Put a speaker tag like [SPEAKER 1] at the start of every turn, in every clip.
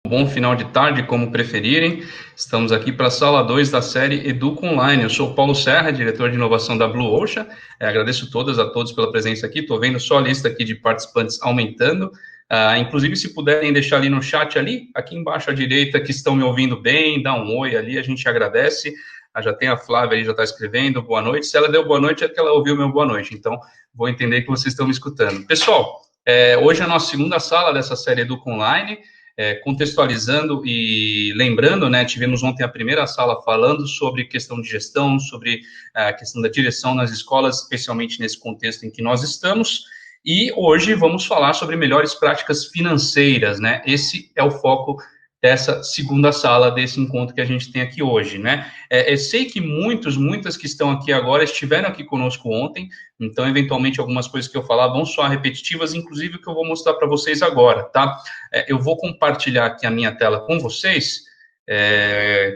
[SPEAKER 1] Bom final de tarde, como preferirem. Estamos aqui para a sala 2 da série Educa Online. Eu sou o Paulo Serra, diretor de inovação da Blue Ocean. Agradeço a todos pela presença aqui. Estou vendo só a lista aqui de participantes aumentando. Inclusive, se puderem deixar ali no chat, aqui embaixo à direita, que estão me ouvindo bem, dá um oi ali, a gente agradece. Já tem a Flávia aí, já está escrevendo, boa noite. Se ela deu boa noite, é que ela ouviu meu boa noite. Então, vou entender que vocês estão me escutando. Pessoal, hoje é a nossa segunda sala dessa série Educa Online. Contextualizando e lembrando, né, tivemos ontem a primeira sala falando sobre questão de gestão, sobre a questão da direção nas escolas, especialmente nesse contexto em que nós estamos, e hoje vamos falar sobre melhores práticas financeiras, né, esse é o foco dessa segunda sala, desse encontro que a gente tem aqui hoje, né. Eu sei que muitas que estão aqui agora estiveram aqui conosco ontem, então, eventualmente, algumas coisas que eu falar vão soar repetitivas, inclusive o que eu vou mostrar para vocês agora, tá? Eu vou compartilhar aqui a minha tela com vocês.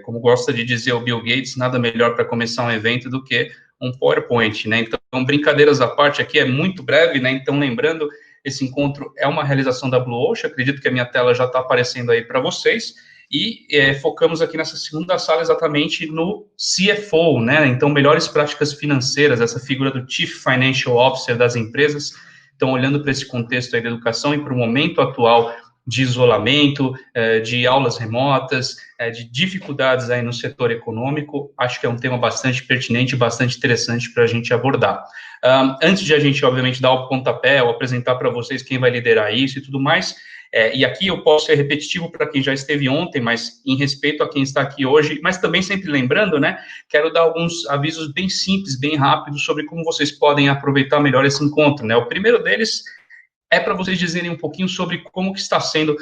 [SPEAKER 1] Como gosta de dizer o Bill Gates, nada melhor para começar um evento do que um PowerPoint, né? Então, brincadeiras à parte, aqui é muito breve, né? Então, lembrando, esse encontro é uma realização da Blue Ocean, acredito que a minha tela já está aparecendo aí para vocês, e focamos aqui nessa segunda sala exatamente no CFO, né? Então, melhores práticas financeiras, essa figura do Chief Financial Officer das empresas. Então, olhando para esse contexto aí da educação e para o momento atual de isolamento, de aulas remotas, de dificuldades aí no setor econômico, acho que é um tema bastante pertinente, bastante interessante para a gente abordar. Antes de a gente, obviamente, dar o pontapé ou apresentar para vocês quem vai liderar isso e tudo mais, e aqui eu posso ser repetitivo para quem já esteve ontem, mas em respeito a quem está aqui hoje, mas também sempre lembrando, né, quero dar alguns avisos bem simples, bem rápidos, sobre como vocês podem aproveitar melhor esse encontro, né. O primeiro deles é para vocês dizerem um pouquinho sobre como que está sendo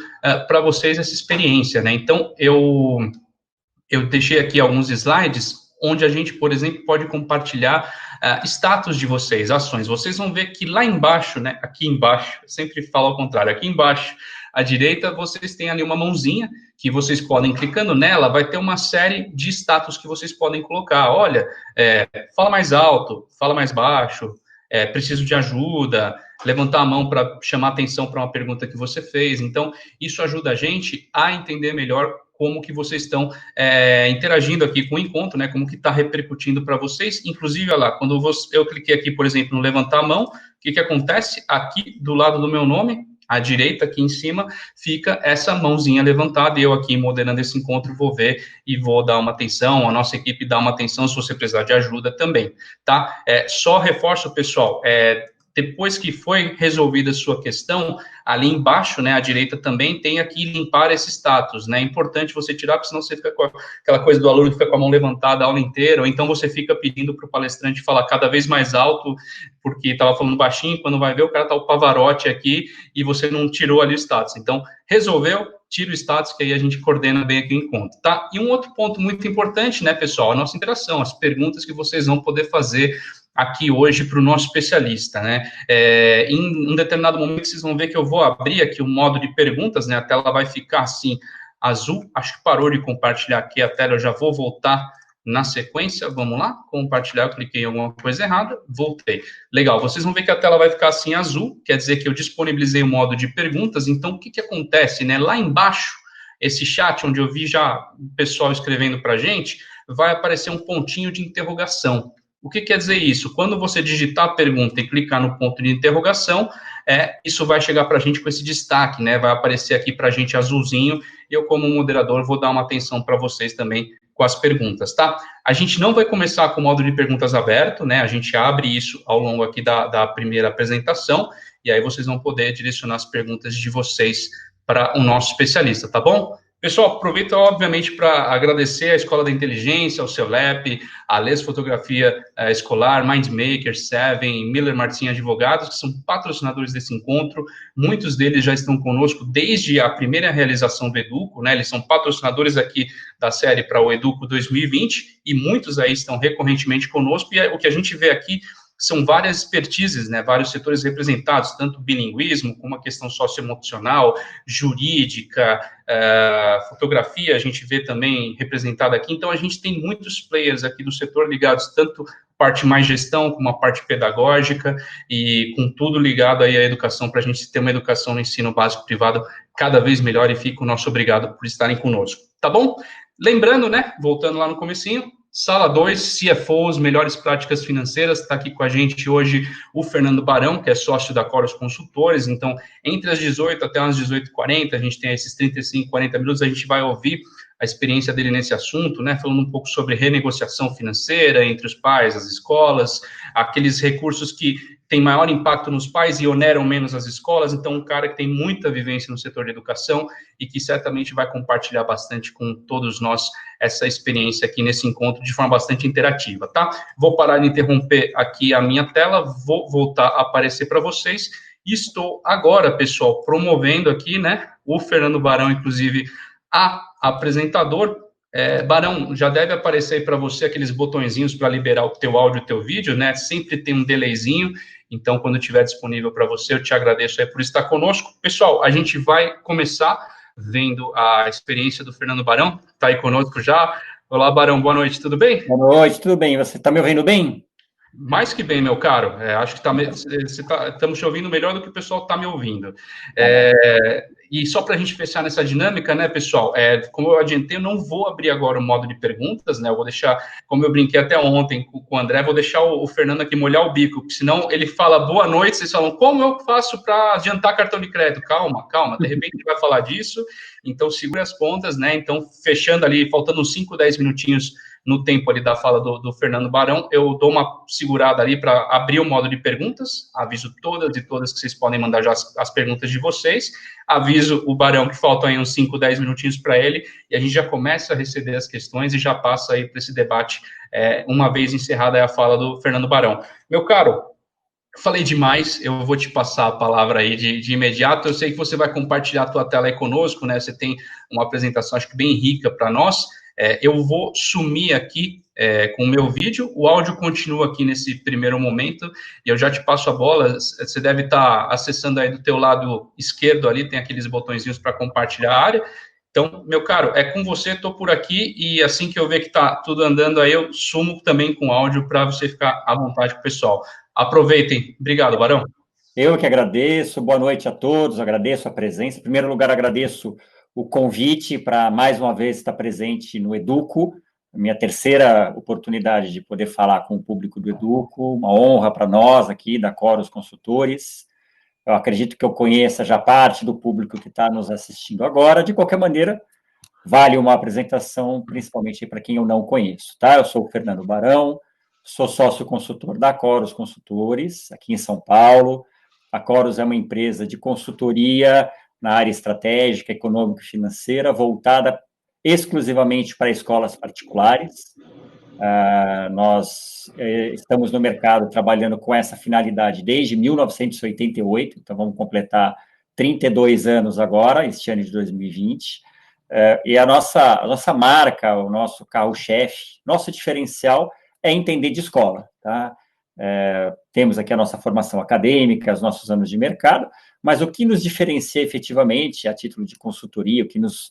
[SPEAKER 1] para vocês essa experiência, né. Então, eu deixei aqui alguns slides onde a gente, por exemplo, pode compartilhar status de vocês, ações. Vocês vão ver que lá embaixo, né, aqui embaixo, eu sempre falo ao contrário, aqui embaixo, à direita, vocês têm ali uma mãozinha que vocês podem, clicando nela, vai ter uma série de status que vocês podem colocar. Olha, fala mais alto, fala mais baixo, preciso de ajuda, levantar a mão para chamar atenção para uma pergunta que você fez. Então, isso ajuda a gente a entender melhor como que vocês estão interagindo aqui com o encontro, né? Como que está repercutindo para vocês. Inclusive, olha lá, quando eu cliquei aqui, por exemplo, no levantar a mão, o que acontece? Aqui do lado do meu nome, à direita, aqui em cima, fica essa mãozinha levantada, e eu aqui moderando esse encontro vou ver e vou dar uma atenção, a nossa equipe dá uma atenção se você precisar de ajuda também, tá? Só reforço, pessoal, depois que foi resolvida a sua questão, ali embaixo, né, à direita também tem aqui limpar esse status, né, é importante você tirar, porque senão você fica com aquela coisa do aluno que fica com a mão levantada a aula inteira, ou então você fica pedindo para o palestrante falar cada vez mais alto, porque estava falando baixinho, quando vai ver o cara tá o Pavarotti aqui, e você não tirou ali o status. Então, resolveu, tira o status, que aí a gente coordena bem aqui o encontro, tá? E um outro ponto muito importante, né, pessoal, a nossa interação, as perguntas que vocês vão poder fazer aqui hoje para o nosso especialista, né? Em um determinado momento, vocês vão ver que eu vou abrir aqui o modo de perguntas, né? A tela vai ficar assim, azul. Acho que parou de compartilhar aqui a tela, eu já vou voltar na sequência. Vamos lá? Compartilhar, eu cliquei em alguma coisa errada, voltei. Legal, vocês vão ver que a tela vai ficar assim, azul, quer dizer que eu disponibilizei o modo de perguntas. Então, o que acontece, né? Lá embaixo, esse chat, onde eu vi já o pessoal escrevendo para a gente, vai aparecer um pontinho de interrogação. O que quer dizer isso? Quando você digitar a pergunta e clicar no ponto de interrogação, isso vai chegar para a gente com esse destaque, né? Vai aparecer aqui para a gente azulzinho, e eu, como moderador, vou dar uma atenção para vocês também com as perguntas, tá? A gente não vai começar com o modo de perguntas aberto, né? A gente abre isso ao longo aqui da primeira apresentação, e aí vocês vão poder direcionar as perguntas de vocês para o nosso especialista, tá bom? Pessoal, aproveito, obviamente, para agradecer à Escola da Inteligência, ao CELEP, a Les Fotografia Escolar, Mindmaker, Seven, Miller Martin Advogados, que são patrocinadores desse encontro. Muitos deles já estão conosco desde a primeira realização do Educo, né? Eles são patrocinadores aqui da série para o Educo 2020, e muitos aí estão recorrentemente conosco, e o que a gente vê aqui são várias expertises, né, vários setores representados, tanto o bilinguismo, como a questão socioemocional, jurídica, fotografia, a gente vê também representada aqui. Então, a gente tem muitos players aqui do setor ligados tanto parte mais gestão, com uma parte pedagógica e com tudo ligado aí à educação, para a gente ter uma educação no ensino básico privado cada vez melhor, e fica o nosso obrigado por estarem conosco, tá bom? Lembrando, né, voltando lá no comecinho, Sala 2, CFOs, melhores práticas financeiras, está aqui com a gente hoje o Fernando Barão, que é sócio da Coros Consultores. Então, entre as 18 até as 18h40, a gente tem esses 35, 40 minutos, a gente vai ouvir a experiência dele nesse assunto, né, falando um pouco sobre renegociação financeira entre os pais, as escolas, aqueles recursos que têm maior impacto nos pais e oneram menos as escolas. Então, um cara que tem muita vivência no setor de educação e que certamente vai compartilhar bastante com todos nós essa experiência aqui nesse encontro de forma bastante interativa, tá? Vou parar de interromper aqui a minha tela, vou voltar a aparecer para vocês. Estou agora, pessoal, promovendo aqui, né, o Fernando Barão, inclusive, a apresentador. Barão, já deve aparecer para você aqueles botõezinhos para liberar o teu áudio e o teu vídeo, né? Sempre tem um delayzinho, então quando estiver disponível para você, eu te agradeço aí por estar conosco. Pessoal, a gente vai começar vendo a experiência do Fernando Barão, está aí conosco já. Olá, Barão, boa noite, tudo bem?
[SPEAKER 2] Boa noite, tudo bem? Você está me ouvindo bem?
[SPEAKER 1] Mais que bem, meu caro. Acho que estamos te ouvindo melhor do que o pessoal está me ouvindo. E só para a gente fechar nessa dinâmica, né, pessoal, como eu adiantei, eu não vou abrir agora o modo de perguntas, né, eu vou deixar, como eu brinquei até ontem com o André, vou deixar o Fernando aqui molhar o bico, porque senão ele fala boa noite, vocês falam, como eu faço para adiantar cartão de crédito? Calma, calma, de repente ele vai falar disso, então segura as pontas, né, então fechando ali, faltando uns 5, 10 minutinhos no tempo ali da fala do Fernando Barão, eu dou uma segurada ali para abrir o modo de perguntas, aviso todas e todas que vocês podem mandar já as perguntas de vocês, aviso o Barão que faltam aí uns 5, 10 minutinhos para ele, e a gente já começa a receber as questões e já passa aí para esse debate, uma vez encerrada a fala do Fernando Barão. Meu caro, falei demais, eu vou te passar a palavra aí de imediato. Eu sei que você vai compartilhar a tua tela aí conosco, né? Você tem uma apresentação, acho que bem rica para nós. Eu vou sumir aqui com o meu vídeo, o áudio continua aqui nesse primeiro momento, e eu já te passo a bola. Você deve estar acessando aí do teu lado esquerdo ali, tem aqueles botõezinhos para compartilhar a área. Então, meu caro, é com você, estou por aqui, e assim que eu ver que está tudo andando aí, eu sumo também com áudio para você ficar à vontade com o pessoal. Aproveitem. Obrigado, Barão.
[SPEAKER 2] Eu que agradeço, boa noite a todos, agradeço a presença. Em primeiro lugar, agradeço o convite para mais uma vez estar presente no Educo, minha terceira oportunidade de poder falar com o público do Educo, uma honra para nós aqui da Coros Consultores. Eu acredito que eu conheça já parte do público que está nos assistindo agora. De qualquer maneira, vale uma apresentação, principalmente para quem eu não conheço, tá? Eu sou o Fernando Barão, sou sócio consultor da Coros Consultores, aqui em São Paulo. A Coros é uma empresa de consultoria na área estratégica, econômica e financeira, voltada exclusivamente para escolas particulares. Nós estamos no mercado trabalhando com essa finalidade desde 1988, então vamos completar 32 anos agora, este ano de 2020. E a nossa marca, o nosso carro-chefe, nosso diferencial é entender de escola, tá? Temos aqui a nossa formação acadêmica, os nossos anos de mercado, mas o que nos diferencia efetivamente, a título de consultoria, o que nos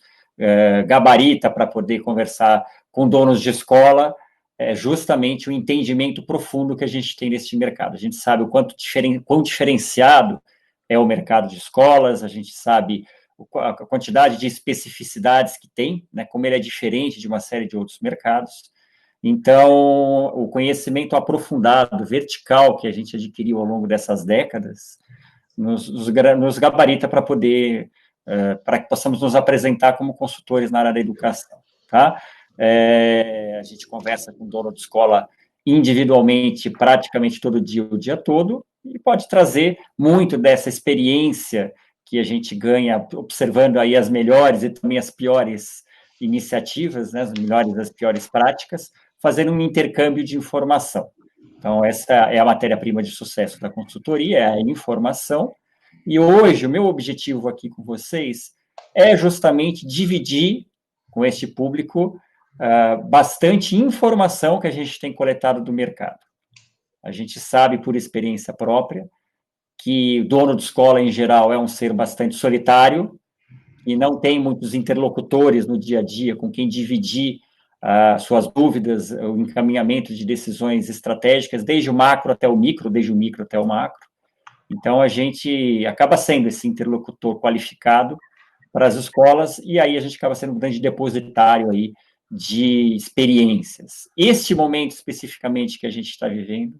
[SPEAKER 2] gabarita para poder conversar com donos de escola, é justamente o entendimento profundo que a gente tem nesse mercado. A gente sabe o quão diferenciado é o mercado de escolas, a gente sabe a quantidade de especificidades que tem, né, como ele é diferente de uma série de outros mercados. Então, o conhecimento aprofundado, vertical, que a gente adquiriu ao longo dessas décadas, nos gabarita para poder, para que possamos nos apresentar como consultores na área da educação, tá? A gente conversa com o dono de escola individualmente, praticamente todo dia, o dia todo, e pode trazer muito dessa experiência que a gente ganha observando aí as melhores e também as piores iniciativas, né, as melhores e as piores práticas, fazendo um intercâmbio de informação. Então, essa é a matéria-prima de sucesso da consultoria, é a informação. E hoje, o meu objetivo aqui com vocês é justamente dividir com este público bastante informação que a gente tem coletado do mercado. A gente sabe, por experiência própria, que o dono de escola, em geral, é um ser bastante solitário e não tem muitos interlocutores no dia a dia com quem dividir suas dúvidas, o encaminhamento de decisões estratégicas, desde o macro até o micro, desde o micro até o macro. Então, a gente acaba sendo esse interlocutor qualificado para as escolas, e aí a gente acaba sendo um grande depositário aí de experiências. Este momento, especificamente, que a gente está vivendo,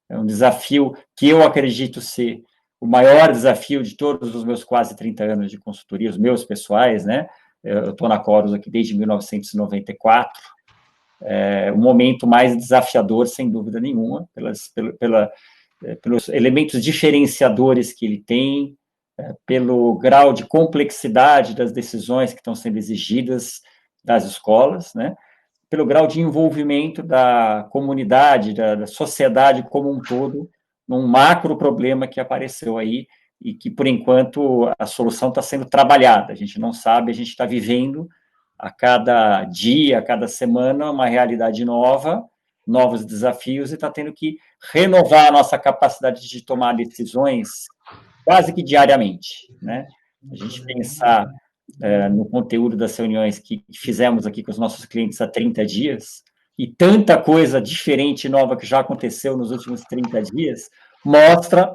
[SPEAKER 2] é um desafio que eu acredito ser o maior desafio de todos os meus quase 30 anos de consultoria, os meus pessoais, né? Eu estou na Corus aqui desde 1994, o momento mais desafiador, sem dúvida nenhuma, pelos elementos diferenciadores que ele tem, pelo grau de complexidade das decisões que estão sendo exigidas das escolas, né? Pelo grau de envolvimento da comunidade, da sociedade como um todo, num macro problema que apareceu aí e que, por enquanto, a solução está sendo trabalhada. A gente não sabe, a gente está vivendo a cada dia, a cada semana, uma realidade nova, novos desafios, e está tendo que renovar a nossa capacidade de tomar decisões quase que diariamente, né? A gente pensar no conteúdo das reuniões que fizemos aqui com os nossos clientes há 30 dias, e tanta coisa diferente e nova que já aconteceu nos últimos 30 dias, mostra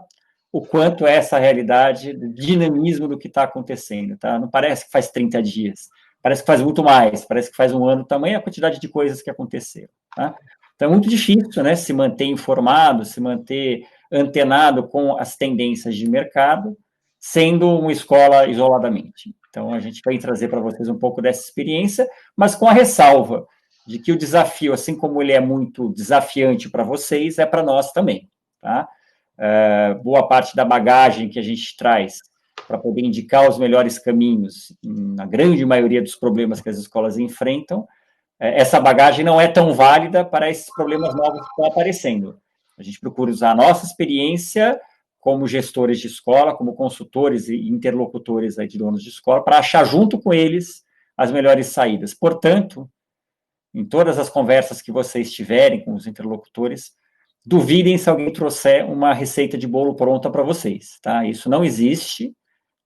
[SPEAKER 2] o quanto é essa realidade, o dinamismo do que está acontecendo, tá? Não parece que faz 30 dias, parece que faz muito mais, parece que faz um ano, tamanho a quantidade de coisas que aconteceram, tá? Então, é muito difícil, né, se manter informado, se manter antenado com as tendências de mercado, sendo uma escola isoladamente. Então, a gente vai trazer para vocês um pouco dessa experiência, mas com a ressalva de que o desafio, assim como ele é muito desafiante para vocês, é para nós também, tá? Boa parte da bagagem que a gente traz para poder indicar os melhores caminhos, na grande maioria dos problemas que as escolas enfrentam, essa bagagem não é tão válida para esses problemas novos que estão aparecendo. A gente procura usar a nossa experiência como gestores de escola, como consultores e interlocutores aí de donos de escola, para achar junto com eles as melhores saídas. Portanto, em todas as conversas que vocês tiverem com os interlocutores, duvidem se alguém trouxer uma receita de bolo pronta para vocês, tá? Isso não existe,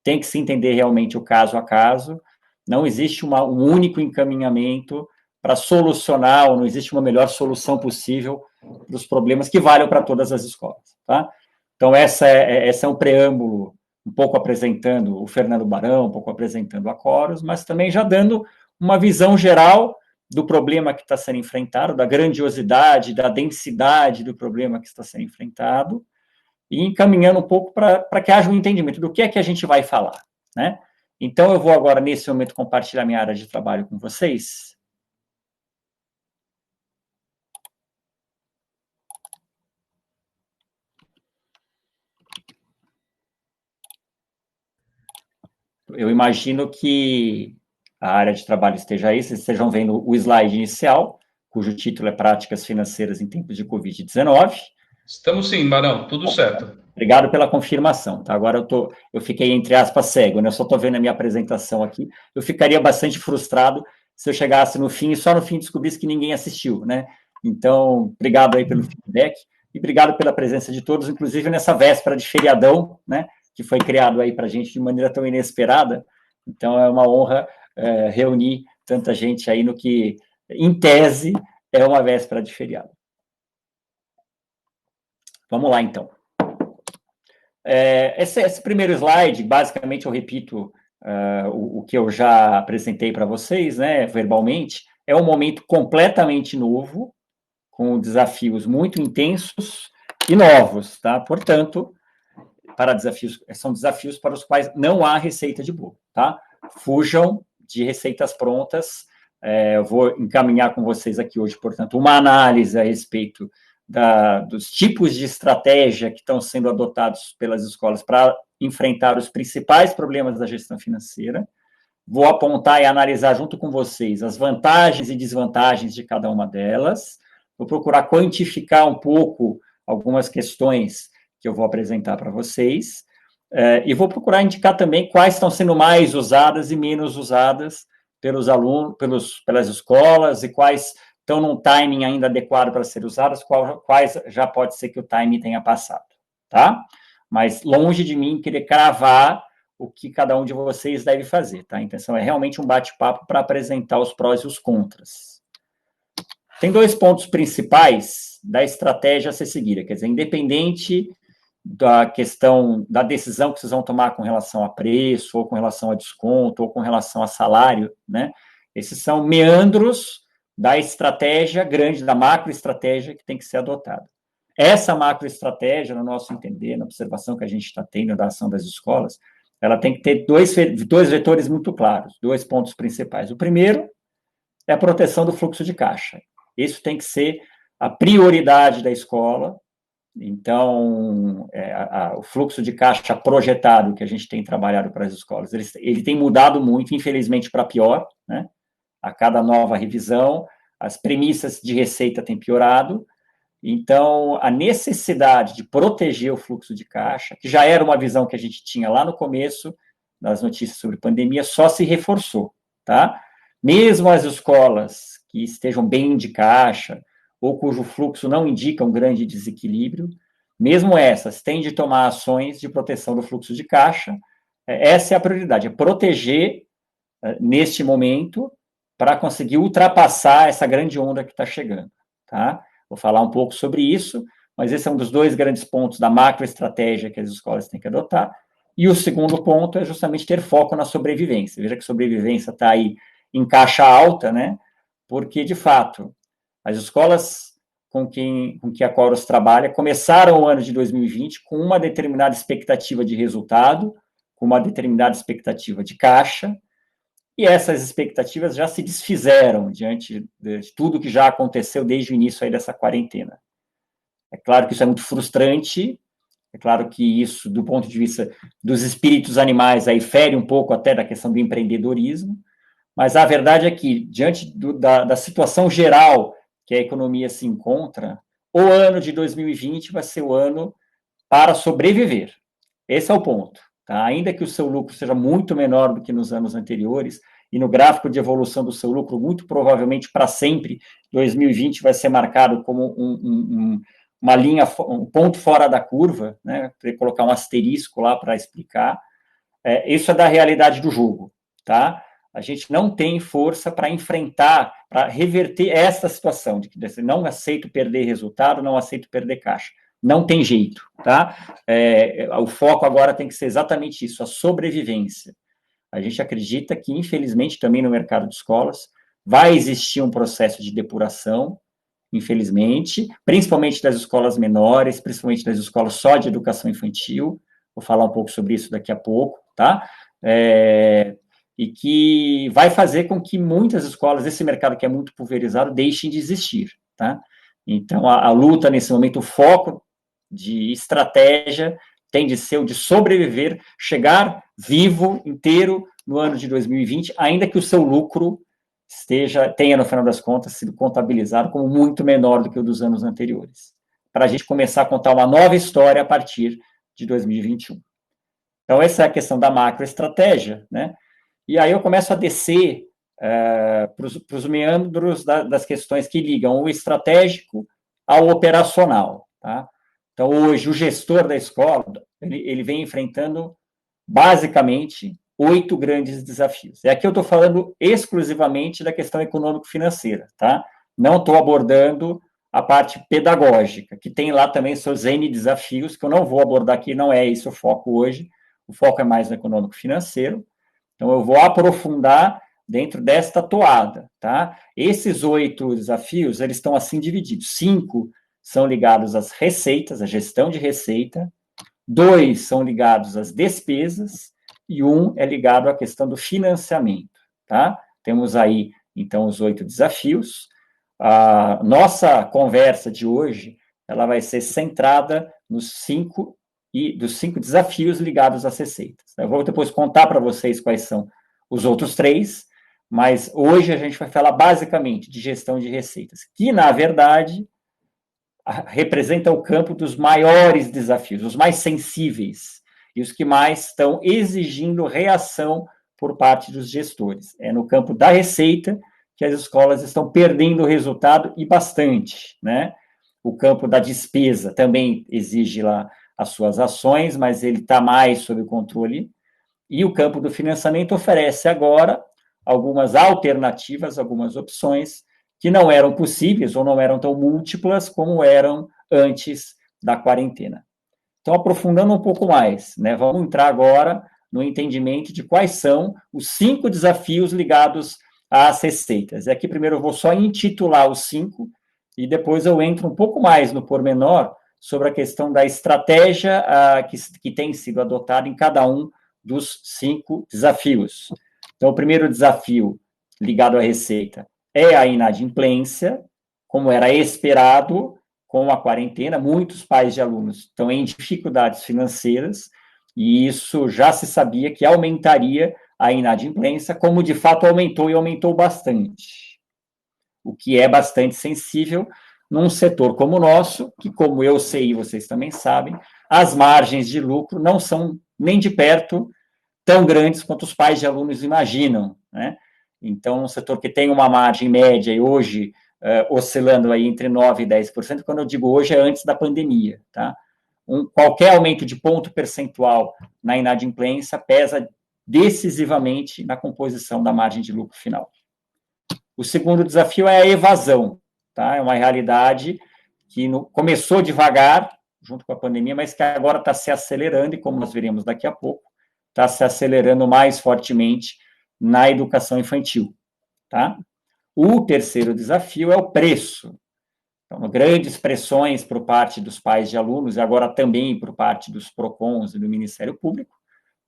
[SPEAKER 2] tem que se entender realmente o caso a caso, não existe um único encaminhamento para solucionar, ou não existe uma melhor solução possível para os problemas que valham para todas as escolas, tá? Então, esse é um preâmbulo, um pouco apresentando o Fernando Barão, um pouco apresentando a Corus, mas também já dando uma visão geral do problema que está sendo enfrentado, da grandiosidade, da densidade do problema que está sendo enfrentado, e encaminhando um pouco para que haja um entendimento do que é que a gente vai falar, né? Então, eu vou agora, nesse momento, compartilhar minha área de trabalho com vocês. Eu imagino que a área de trabalho esteja aí, vocês estejam vendo o slide inicial, cujo título é Práticas Financeiras em Tempos de Covid-19.
[SPEAKER 1] Estamos sim, Barão, tudo certo.
[SPEAKER 2] Obrigado pela confirmação, tá? Agora eu fiquei, entre aspas, cego, né? Eu só estou vendo a minha apresentação aqui. Eu ficaria bastante frustrado se eu chegasse no fim e só no fim descobrisse que ninguém assistiu, né? Então, obrigado aí pelo feedback e obrigado pela presença de todos, inclusive nessa véspera de feriadão, né? Que foi criado aí para a gente de maneira tão inesperada. Então, é uma honra reunir tanta gente aí no que, em tese, é uma véspera de feriado. Vamos lá, então. Esse primeiro slide, basicamente, eu repito o que eu já apresentei para vocês, né, verbalmente, é um momento completamente novo, com desafios muito intensos e novos, tá? Portanto, são desafios para os quais não há receita de bolo, tá? Fujam de receitas prontas. Eu vou encaminhar com vocês aqui hoje, portanto, uma análise a respeito dos tipos de estratégia que estão sendo adotados pelas escolas para enfrentar os principais problemas da gestão financeira. Vou apontar e analisar junto com vocês as vantagens e desvantagens de cada uma delas. Vou procurar quantificar um pouco algumas questões que eu vou apresentar para vocês. E vou procurar indicar também quais estão sendo mais usadas e menos usadas pelos alunos, pelas escolas, e quais estão num timing ainda adequado para ser usadas, quais já pode ser que o timing tenha passado, tá? Mas longe de mim querer cravar o que cada um de vocês deve fazer, tá? A intenção é realmente um bate-papo para apresentar os prós e os contras. Tem 2 pontos principais da estratégia a ser seguida, quer dizer, independente da questão da decisão que vocês vão tomar com relação a preço, ou com relação a desconto, ou com relação a salário, né? Esses são meandros da estratégia grande, da macroestratégia que tem que ser adotada. Essa macroestratégia, no nosso entender, na observação que a gente está tendo da ação das escolas, ela tem que ter dois vetores muito claros, 2 pontos principais. O primeiro é a proteção do fluxo de caixa. Isso tem que ser a prioridade da escola. Então, o fluxo de caixa projetado que a gente tem trabalhado para as escolas, ele tem mudado muito, infelizmente, para pior, né? A cada nova revisão, as premissas de receita têm piorado. Então, a necessidade de proteger o fluxo de caixa, que já era uma visão que a gente tinha lá no começo das notícias sobre pandemia, só se reforçou, tá? Mesmo as escolas que estejam bem de caixa, ou cujo fluxo não indica um grande desequilíbrio, mesmo essas têm de tomar ações de proteção do fluxo de caixa. Essa é a prioridade, é proteger neste momento para conseguir ultrapassar essa grande onda que está chegando, tá? Vou falar um pouco sobre isso, mas esse é um dos 2 grandes pontos da macroestratégia que as escolas têm que adotar. E o segundo ponto é justamente ter foco na sobrevivência. Veja que sobrevivência está aí em caixa alta, né? Porque, de fato, as escolas com que a Corus trabalha começaram o ano de 2020 com uma determinada expectativa de resultado, com uma determinada expectativa de caixa, e essas expectativas já se desfizeram diante de tudo que já aconteceu desde o início aí dessa quarentena. É claro que isso é muito frustrante, é claro que isso, do ponto de vista dos espíritos animais, aí fere um pouco até da questão do empreendedorismo, mas a verdade é que, diante da situação geral que a economia se encontra, o ano de 2020 vai ser o ano para sobreviver. Esse é o ponto. Tá? Ainda que o seu lucro seja muito menor do que nos anos anteriores, e no gráfico de evolução do seu lucro, muito provavelmente para sempre, 2020 vai ser marcado como uma linha, um ponto fora da curva, né? Vou colocar um asterisco lá para explicar. Isso é da realidade do jogo, tá? A gente não tem força para enfrentar, para reverter essa situação de que não aceito perder resultado, não aceito perder caixa. Não tem jeito, tá? O foco agora tem que ser exatamente isso, a sobrevivência. A gente acredita que, infelizmente, também no mercado de escolas, vai existir um processo de depuração, infelizmente, principalmente das escolas menores, principalmente das escolas só de educação infantil. Vou falar um pouco sobre isso daqui a pouco, tá? E que vai fazer com que muitas escolas, esse mercado que é muito pulverizado, deixem de existir, tá? Então, a luta, nesse momento, o foco de estratégia tem de ser o de sobreviver, chegar vivo, inteiro, no ano de 2020, ainda que o seu lucro tenha, no final das contas, sido contabilizado como muito menor do que o dos anos anteriores, para a gente começar a contar uma nova história a partir de 2021. Então, essa é a questão da macroestratégia, né? E aí eu começo a descer para os meandros das questões que ligam o estratégico ao operacional, tá? Então, hoje, o gestor da escola, ele vem enfrentando, basicamente, 8 grandes desafios. E aqui eu estou falando exclusivamente da questão econômico-financeira, tá? Não estou abordando a parte pedagógica, que tem lá também seus N desafios, que eu não vou abordar aqui, não é esse o foco hoje, o foco é mais no econômico-financeiro. Então, eu vou aprofundar dentro desta toada, tá? Esses 8 desafios, eles estão assim divididos. 5 são ligados às receitas, à gestão de receita, 2 são ligados às despesas, e 1 é ligado à questão do financiamento, tá? Temos aí, então, os 8 desafios. A nossa conversa de hoje, ela vai ser centrada dos 5 desafios ligados às receitas. Eu vou depois contar para vocês quais são os outros 3, mas hoje a gente vai falar basicamente de gestão de receitas, que, na verdade, representa o campo dos maiores desafios, os mais sensíveis, e os que mais estão exigindo reação por parte dos gestores. É no campo da receita que as escolas estão perdendo o resultado, e bastante, né? O campo da despesa também exige lá as suas ações, mas ele está mais sob controle, e o campo do financiamento oferece agora algumas alternativas, algumas opções, que não eram possíveis ou não eram tão múltiplas como eram antes da quarentena. Então, aprofundando um pouco mais, né, vamos entrar agora no entendimento de quais são os 5 desafios ligados às receitas. E aqui, primeiro, eu vou só intitular os 5, e depois eu entro um pouco mais no pormenor sobre a questão da estratégia que tem sido adotada em cada um dos 5 desafios. Então, o primeiro desafio ligado à receita é a inadimplência, como era esperado com a quarentena. Muitos pais de alunos estão em dificuldades financeiras, e isso já se sabia que aumentaria a inadimplência, como de fato aumentou e aumentou bastante. O que é bastante sensível num setor como o nosso, que, como eu sei e vocês também sabem, as margens de lucro não são nem de perto tão grandes quanto os pais de alunos imaginam, né? Então, um setor que tem uma margem média e hoje oscilando aí entre 9% e 10%, quando eu digo hoje é antes da pandemia, tá? Qualquer aumento de ponto percentual na inadimplência pesa decisivamente na composição da margem de lucro final. O segundo desafio é a evasão, tá? É uma realidade que começou devagar, junto com a pandemia, mas que agora está se acelerando, e como nós veremos daqui a pouco, está se acelerando mais fortemente na educação infantil, tá? O terceiro desafio é o preço. Então, grandes pressões por parte dos pais de alunos, e agora também por parte dos PROCONs e do Ministério Público,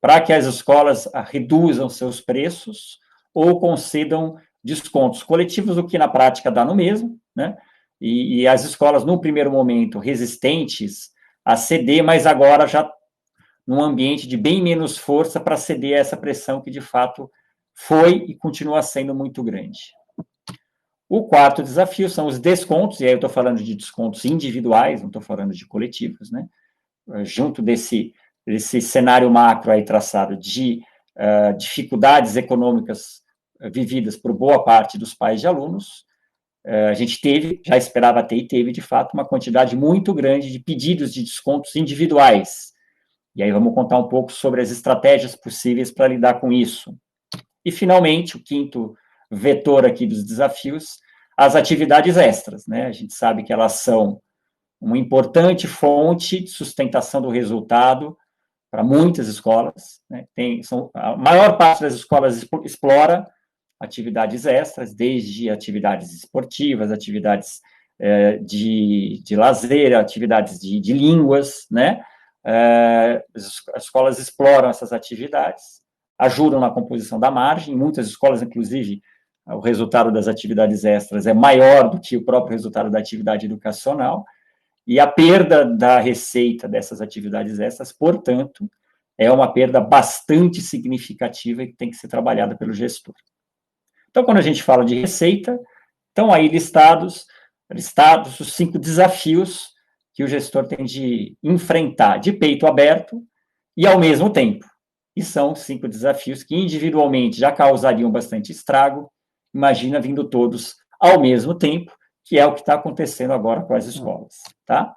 [SPEAKER 2] para que as escolas reduzam seus preços ou concedam descontos coletivos, o que na prática dá no mesmo, né? E as escolas, no primeiro momento, resistentes a ceder, mas agora já num ambiente de bem menos força para ceder a essa pressão que, de fato, foi e continua sendo muito grande. O quarto desafio são os descontos, e aí eu estou falando de descontos individuais, não estou falando de coletivos, né? Junto desse cenário macro aí traçado de dificuldades econômicas vividas por boa parte dos pais de alunos, a gente já esperava ter e teve, de fato, uma quantidade muito grande de pedidos de descontos individuais. E aí vamos contar um pouco sobre as estratégias possíveis para lidar com isso. E, finalmente, o quinto vetor aqui dos desafios, as atividades extras, né? A gente sabe que elas são uma importante fonte de sustentação do resultado para muitas escolas, né? A maior parte das escolas explora atividades extras, desde atividades esportivas, atividades de lazer, atividades de línguas, né? As escolas exploram essas atividades, ajudam na composição da margem. Em muitas escolas, inclusive, o resultado das atividades extras é maior do que o próprio resultado da atividade educacional, e a perda da receita dessas atividades extras, portanto, é uma perda bastante significativa e que tem que ser trabalhada pelo gestor. Então, quando a gente fala de receita, estão aí listados os 5 desafios que o gestor tem de enfrentar de peito aberto e ao mesmo tempo. E são 5 desafios que individualmente já causariam bastante estrago, imagina vindo todos ao mesmo tempo, que é o que está acontecendo agora com as escolas, tá?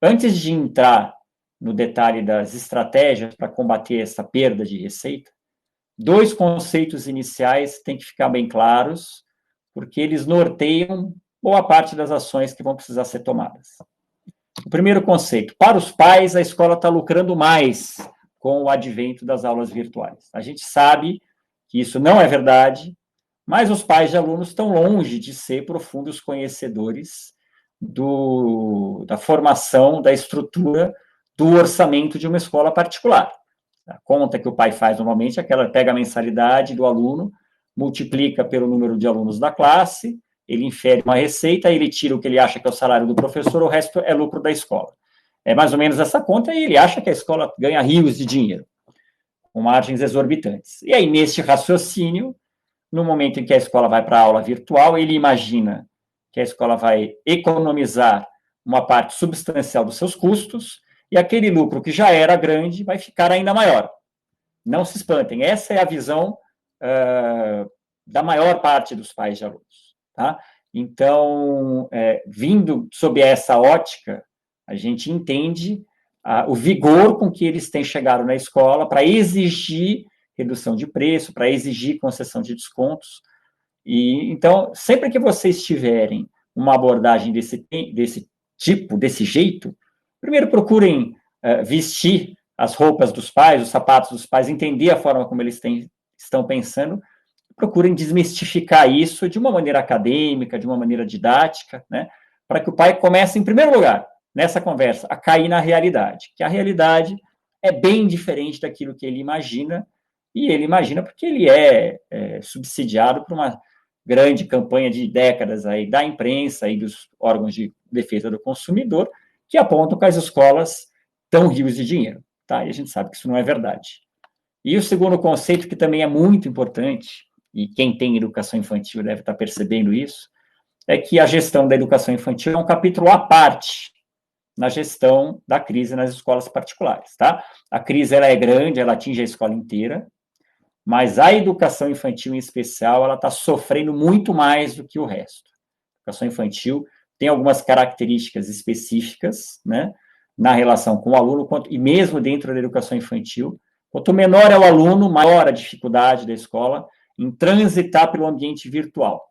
[SPEAKER 2] Antes de entrar no detalhe das estratégias para combater essa perda de receita, 2 conceitos iniciais têm que ficar bem claros, porque eles norteiam boa parte das ações que vão precisar ser tomadas. O primeiro conceito: para os pais, a escola está lucrando mais com o advento das aulas virtuais. A gente sabe que isso não é verdade, mas os pais de alunos estão longe de ser profundos conhecedores da formação, da estrutura, do orçamento de uma escola particular. A conta que o pai faz normalmente é que ela pega a mensalidade do aluno, multiplica pelo número de alunos da classe, ele infere uma receita, ele tira o que ele acha que é o salário do professor, o resto é lucro da escola. É mais ou menos essa conta, e ele acha que a escola ganha rios de dinheiro, com margens exorbitantes. E aí, neste raciocínio, no momento em que a escola vai para a aula virtual, ele imagina que a escola vai economizar uma parte substancial dos seus custos, e aquele lucro que já era grande vai ficar ainda maior. Não se espantem, essa é a visão da maior parte dos pais de alunos, tá? Então, vindo sob essa ótica, a gente entende o vigor com que eles têm chegado na escola para exigir redução de preço, para exigir concessão de descontos, E então, sempre que vocês tiverem uma abordagem desse tipo, desse jeito, primeiro procurem vestir as roupas dos pais, os sapatos dos pais, entender a forma como eles estão pensando, procurem desmistificar isso de uma maneira acadêmica, de uma maneira didática, né, para que o pai comece, em primeiro lugar, nessa conversa, a cair na realidade, que a realidade é bem diferente daquilo que ele imagina, e ele imagina porque ele é subsidiado por uma grande campanha de décadas aí da imprensa e dos órgãos de defesa do consumidor, que apontam que as escolas estão rios de dinheiro, tá? E a gente sabe que isso não é verdade. E o segundo conceito, que também é muito importante, e quem tem educação infantil deve estar percebendo isso, é que a gestão da educação infantil é um capítulo à parte na gestão da crise nas escolas particulares, tá? A crise, ela é grande, ela atinge a escola inteira, mas a educação infantil, em especial, ela está sofrendo muito mais do que o resto. A educação infantil tem algumas características específicas, né, na relação com o aluno, e mesmo dentro da educação infantil, quanto menor é o aluno, maior a dificuldade da escola em transitar pelo ambiente virtual,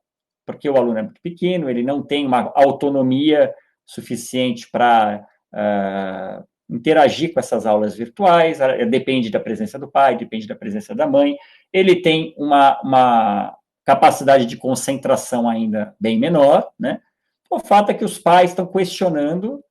[SPEAKER 2] porque o aluno é muito pequeno, ele não tem uma autonomia suficiente para interagir com essas aulas virtuais, depende da presença do pai, depende da presença da mãe, ele tem uma capacidade de concentração ainda bem menor, né? O fato é que os pais estão questionando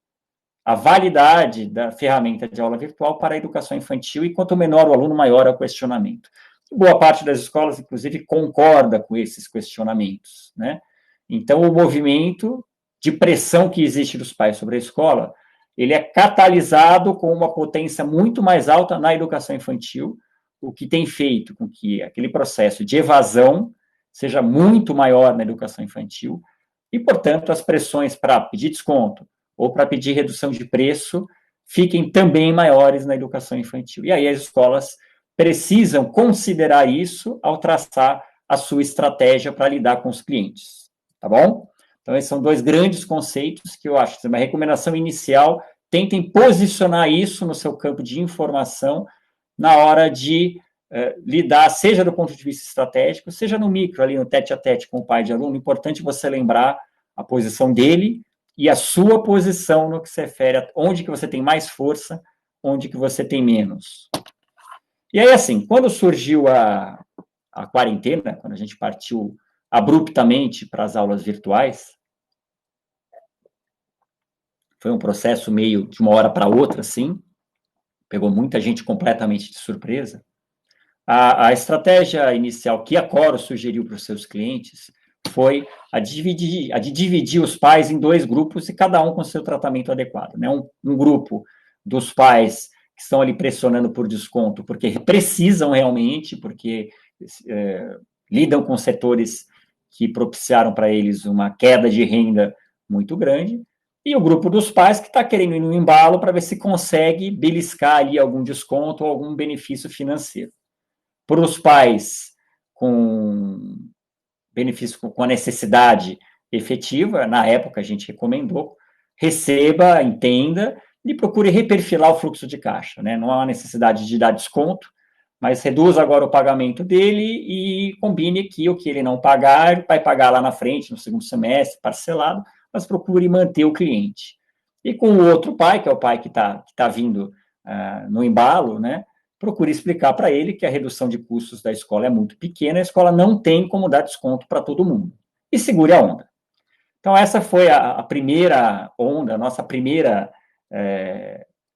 [SPEAKER 2] a validade da ferramenta de aula virtual para a educação infantil, e quanto menor o aluno, maior é o questionamento. Boa parte das escolas, inclusive, concorda com esses questionamentos, né? Então, o movimento de pressão que existe dos pais sobre a escola, ele é catalisado com uma potência muito mais alta na educação infantil, o que tem feito com que aquele processo de evasão seja muito maior na educação infantil, e, portanto, as pressões para pedir desconto ou para pedir redução de preço fiquem também maiores na educação infantil. E aí as escolas precisam considerar isso ao traçar a sua estratégia para lidar com os clientes, tá bom? Então, esses são dois grandes conceitos que eu acho que uma recomendação inicial, tentem posicionar isso no seu campo de informação na hora de lidar, seja do ponto de vista estratégico, seja no micro, ali no tete-a-tete com o pai de aluno. Importante você lembrar a posição dele e a sua posição no que se refere a onde que você tem mais força, onde que você tem menos. E aí, assim, quando surgiu a quarentena, quando a gente partiu abruptamente para as aulas virtuais, foi um processo meio de uma hora para outra, assim, pegou muita gente completamente de surpresa. A estratégia inicial que a Coro sugeriu para os seus clientes foi a de dividir os pais em dois grupos, e cada um com seu tratamento adequado, né? Um grupo dos pais que estão ali pressionando por desconto, porque precisam realmente, porque lidam com setores que propiciaram para eles uma queda de renda muito grande, e o grupo dos pais que está querendo ir no embalo para ver se consegue beliscar ali algum desconto ou algum benefício financeiro. Para os pais com benefício, com a necessidade efetiva, na época a gente recomendou, receba, entenda e procure reperfilar o fluxo de caixa, né? Não há necessidade de dar desconto, mas reduza agora o pagamento dele e combine que o que ele não pagar, vai pagar lá na frente, no segundo semestre, parcelado, mas procure manter o cliente. E com o outro pai, que é o pai que tá vindo no embalo, né? Procure explicar para ele que a redução de custos da escola é muito pequena, a escola não tem como dar desconto para todo mundo. E segure a onda. Então, essa foi a primeira onda, a nossa primeira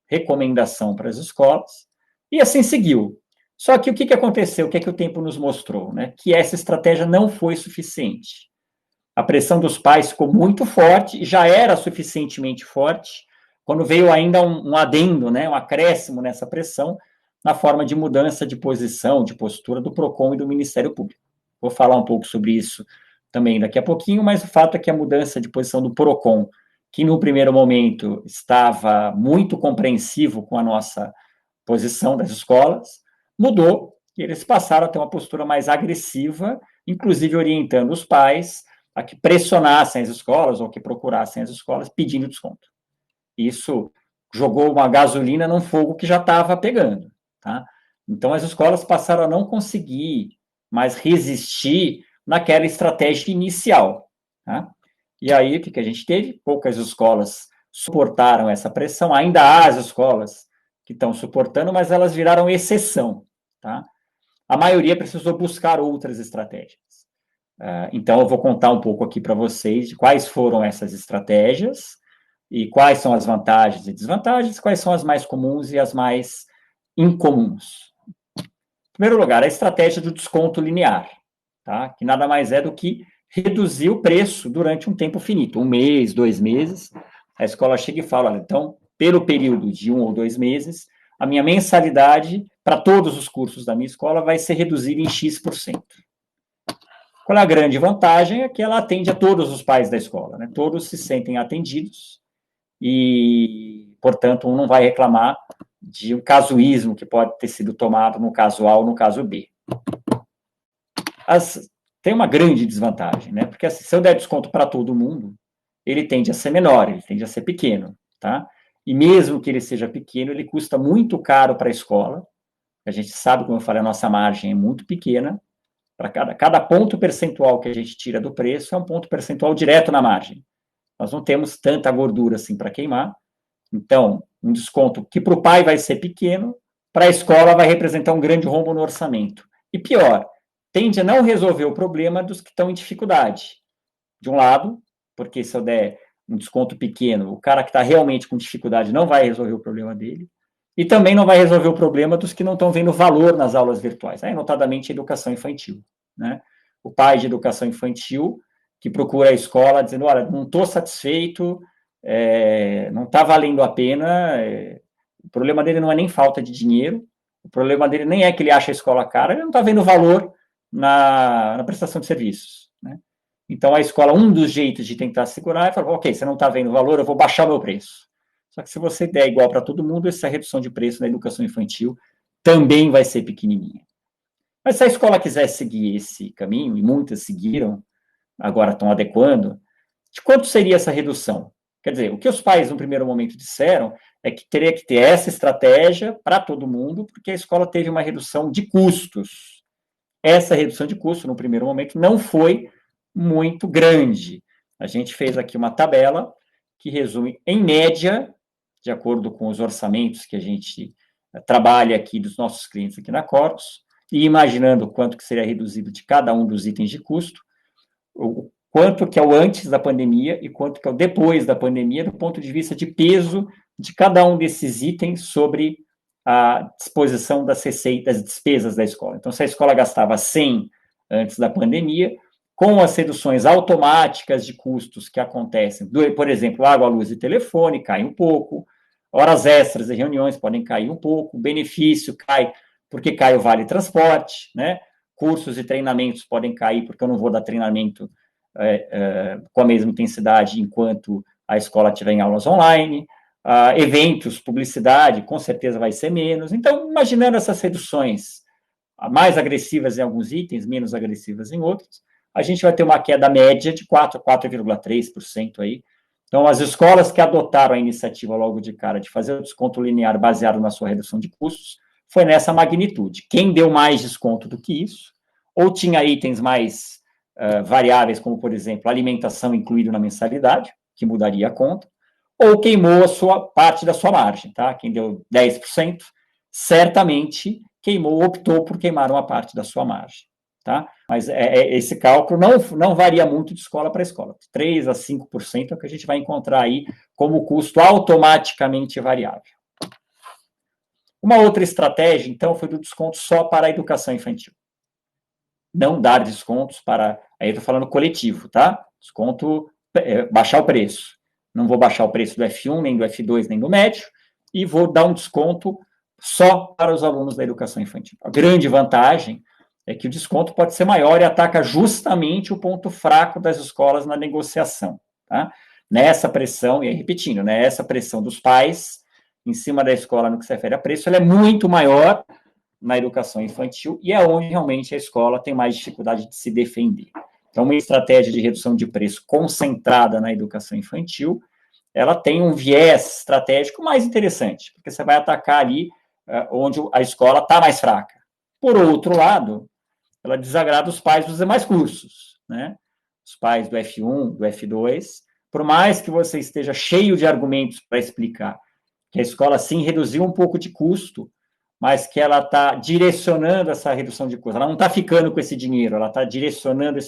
[SPEAKER 2] recomendação para as escolas, e assim seguiu. Só que o que aconteceu, o que o tempo nos mostrou? Né? Que essa estratégia não foi suficiente. A pressão dos pais ficou muito forte, e já era suficientemente forte, quando veio ainda um adendo, né? Um acréscimo nessa pressão, na forma de mudança de posição, de postura do PROCON e do Ministério Público. Vou falar um pouco sobre isso também daqui a pouquinho, mas o fato é que a mudança de posição do PROCON, que no primeiro momento estava muito compreensivo com a nossa posição das escolas, mudou, e eles passaram a ter uma postura mais agressiva, inclusive orientando os pais a que pressionassem as escolas ou que procurassem as escolas pedindo desconto. Isso jogou uma gasolina num fogo que já estava pegando. Tá? Então, as escolas passaram a não conseguir mais resistir naquela estratégia inicial. Tá? E aí, o que a gente teve? Poucas escolas suportaram essa pressão, ainda há as escolas que estão suportando, mas elas viraram exceção. Tá? A maioria precisou buscar outras estratégias. Então, eu vou contar um pouco aqui para vocês de quais foram essas estratégias e quais são as vantagens e desvantagens, quais são as mais comuns e as mais incomuns. Em primeiro lugar, a estratégia do desconto linear, tá? Que nada mais é do que reduzir o preço durante um tempo finito, 1 mês, 2 meses. A escola chega e fala, olha, então, pelo período de 1 ou 2 meses, a minha mensalidade para todos os cursos da minha escola vai ser reduzida em X%. Qual é a grande vantagem? É que ela atende a todos os pais da escola, né? Todos se sentem atendidos e, portanto, um não vai reclamar de um casuísmo que pode ter sido tomado no caso A ou no caso B. Tem uma grande desvantagem, né? Porque assim, se eu der desconto para todo mundo, ele tende a ser menor, ele tende a ser pequeno, tá? E mesmo que ele seja pequeno, ele custa muito caro para a escola. A gente sabe, como eu falei, a nossa margem é muito pequena. Para cada ponto percentual que a gente tira do preço, é um ponto percentual direto na margem. Nós não temos tanta gordura assim para queimar. Então, um desconto que para o pai vai ser pequeno, para a escola vai representar um grande rombo no orçamento. E pior, tende a não resolver o problema dos que estão em dificuldade. De um lado, porque se eu der um desconto pequeno, o cara que está realmente com dificuldade não vai resolver o problema dele, e também não vai resolver o problema dos que não estão vendo valor nas aulas virtuais, notadamente a educação infantil. Né? O pai de educação infantil que procura a escola dizendo, olha, não estou satisfeito, não está valendo a pena, o problema dele não é nem falta de dinheiro, o problema dele nem é que ele acha a escola cara, ele não está vendo valor na prestação de serviços. Né? Então, a escola, um dos jeitos de tentar segurar é falar, ok, você não está vendo valor, eu vou baixar o meu preço. Só que se você der igual para todo mundo, essa redução de preço na educação infantil também vai ser pequenininha. Mas se a escola quiser seguir esse caminho, e muitas seguiram, agora estão adequando, de quanto seria essa redução? Quer dizer, o que os pais, no primeiro momento, disseram é que teria que ter essa estratégia para todo mundo, porque a escola teve uma redução de custos. Essa redução de custo, no primeiro momento, não foi muito grande. A gente fez aqui uma tabela que resume, em média, de acordo com os orçamentos que a gente trabalha aqui dos nossos clientes aqui na Corus, e imaginando quanto que seria reduzido de cada um dos itens de custo, o quanto que é o antes da pandemia e quanto que é o depois da pandemia, do ponto de vista de peso de cada um desses itens sobre a disposição das receitas, das despesas da escola. Então, se a escola gastava 100 antes da pandemia, com as reduções automáticas de custos que acontecem, por exemplo, água, luz e telefone, cai um pouco, horas extras e reuniões podem cair um pouco, o benefício cai porque cai o vale transporte, né? Cursos e treinamentos podem cair porque eu não vou dar treinamento com a mesma intensidade enquanto a escola estiver em aulas online, eventos, publicidade, com certeza vai ser menos. Então, imaginando essas reduções mais agressivas em alguns itens, menos agressivas em outros, a gente vai ter uma queda média de 4,3% aí. Então, as escolas que adotaram a iniciativa logo de cara de fazer o desconto linear baseado na sua redução de custos, foi nessa magnitude. Quem deu mais desconto do que isso, ou tinha itens mais variáveis, como, por exemplo, alimentação incluído na mensalidade, que mudaria a conta, ou queimou a sua parte da sua margem, tá? Quem deu 10%, certamente optou por queimar uma parte da sua margem, tá? Mas esse cálculo não varia muito de escola para escola. 3% a 5% é o que a gente vai encontrar aí como custo automaticamente variável. Uma outra estratégia, então, foi do desconto só para a educação infantil. Não dar descontos para... Aí eu estou falando coletivo, tá? Desconto, baixar o preço. Não vou baixar o preço do F1, nem do F2, nem do médio, e vou dar um desconto só para os alunos da educação infantil. A grande vantagem é que o desconto pode ser maior e ataca justamente o ponto fraco das escolas na negociação, tá? Nessa pressão, e aí repetindo, né, essa pressão dos pais em cima da escola no que se refere a preço, ela é muito maior na educação infantil e é onde realmente a escola tem mais dificuldade de se defender. Então, uma estratégia de redução de preço concentrada na educação infantil, ela tem um viés estratégico mais interessante, porque você vai atacar ali onde a escola está mais fraca. Por outro lado, ela desagrada os pais dos demais cursos, né? Os pais do F1, do F2, por mais que você esteja cheio de argumentos para explicar que a escola, sim, reduziu um pouco de custo, mas que ela está direcionando essa redução de custo. Ela não está ficando com esse dinheiro, ela está direcionando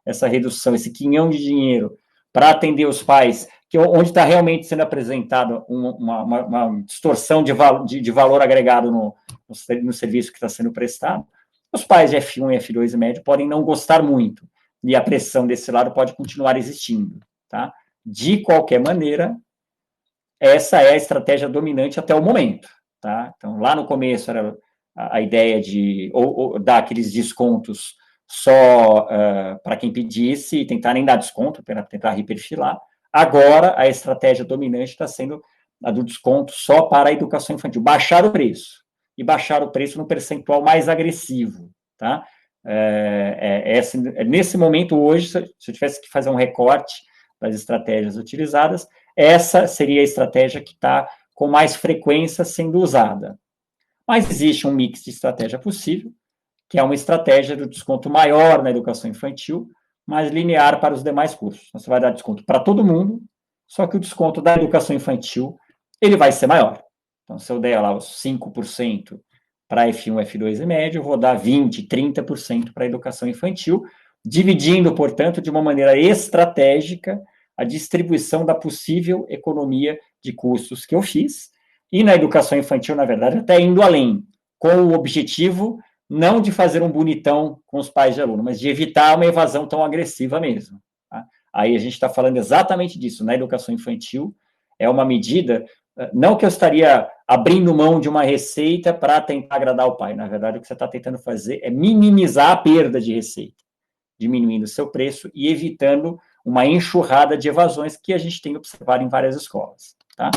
[SPEAKER 2] essa redução, esse quinhão de dinheiro para atender os pais, que onde está realmente sendo apresentada uma distorção de valor agregado no serviço que está sendo prestado. Os pais de F1 e F2 e médio podem não gostar muito, e a pressão desse lado pode continuar existindo, tá? De qualquer maneira, essa é a estratégia dominante até o momento, tá? Então, lá no começo era a ideia de ou dar aqueles descontos só para quem pedisse e tentar nem dar desconto, para tentar reperfilar. Agora, a estratégia dominante está sendo a do desconto só para a educação infantil. Baixar o preço, e baixar o preço no percentual mais agressivo, tá? Nesse momento, hoje, se eu tivesse que fazer um recorte das estratégias utilizadas, essa seria a estratégia que está com mais frequência sendo usada. Mas existe um mix de estratégia possível, que é uma estratégia do desconto maior na educação infantil, mas linear para os demais cursos. Você vai dar desconto para todo mundo, só que o desconto da educação infantil, ele vai ser maior. Então, se eu der lá os 5% para F1, F2 e médio, eu vou dar 20%, 30% para a educação infantil, dividindo, portanto, de uma maneira estratégica a distribuição da possível economia de custos que eu fiz, e na educação infantil, na verdade, até indo além, com o objetivo não de fazer um bonitão com os pais de aluno, mas de evitar uma evasão tão agressiva mesmo. Tá? Aí a gente está falando exatamente disso. Na educação infantil, é uma medida, não que eu estaria abrindo mão de uma receita para tentar agradar o pai. Na verdade, o que você está tentando fazer é minimizar a perda de receita, diminuindo o seu preço e evitando uma enxurrada de evasões que a gente tem observado em várias escolas. Tá?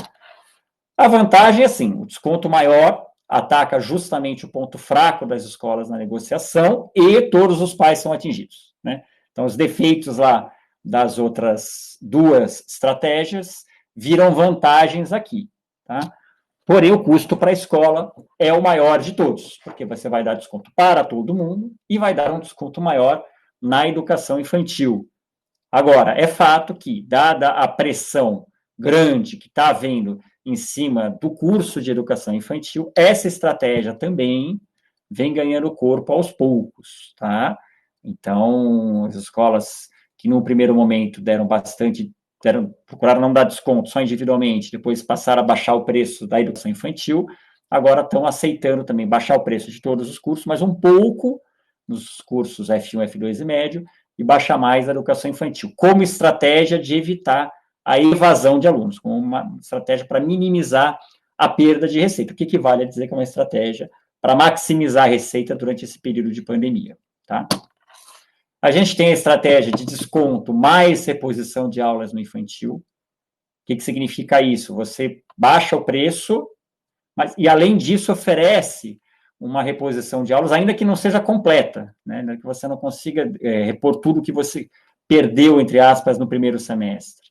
[SPEAKER 2] A vantagem é, assim, o desconto maior ataca justamente o ponto fraco das escolas na negociação e todos os pais são atingidos, né? Então, os defeitos lá das outras duas estratégias viram vantagens aqui, tá? Porém, o custo para a escola é o maior de todos, porque você vai dar desconto para todo mundo e vai dar um desconto maior na educação infantil. Agora, é fato que, dada a pressão grande que está havendo em cima do curso de educação infantil, essa estratégia também vem ganhando corpo aos poucos, tá? Então, as escolas que no primeiro momento procuraram não dar desconto só individualmente, depois passaram a baixar o preço da educação infantil, agora estão aceitando também baixar o preço de todos os cursos, mas um pouco nos cursos F1, F2 e médio, e baixar mais a educação infantil, como estratégia de evitar a evasão de alunos, como uma estratégia para minimizar a perda de receita, o que equivale a dizer que é uma estratégia para maximizar a receita durante esse período de pandemia, tá? A gente tem a estratégia de desconto mais reposição de aulas no infantil. O que significa isso? Você baixa o preço, e além disso oferece uma reposição de aulas, ainda que não seja completa, né? Que você não consiga repor tudo que você perdeu, entre aspas, no primeiro semestre.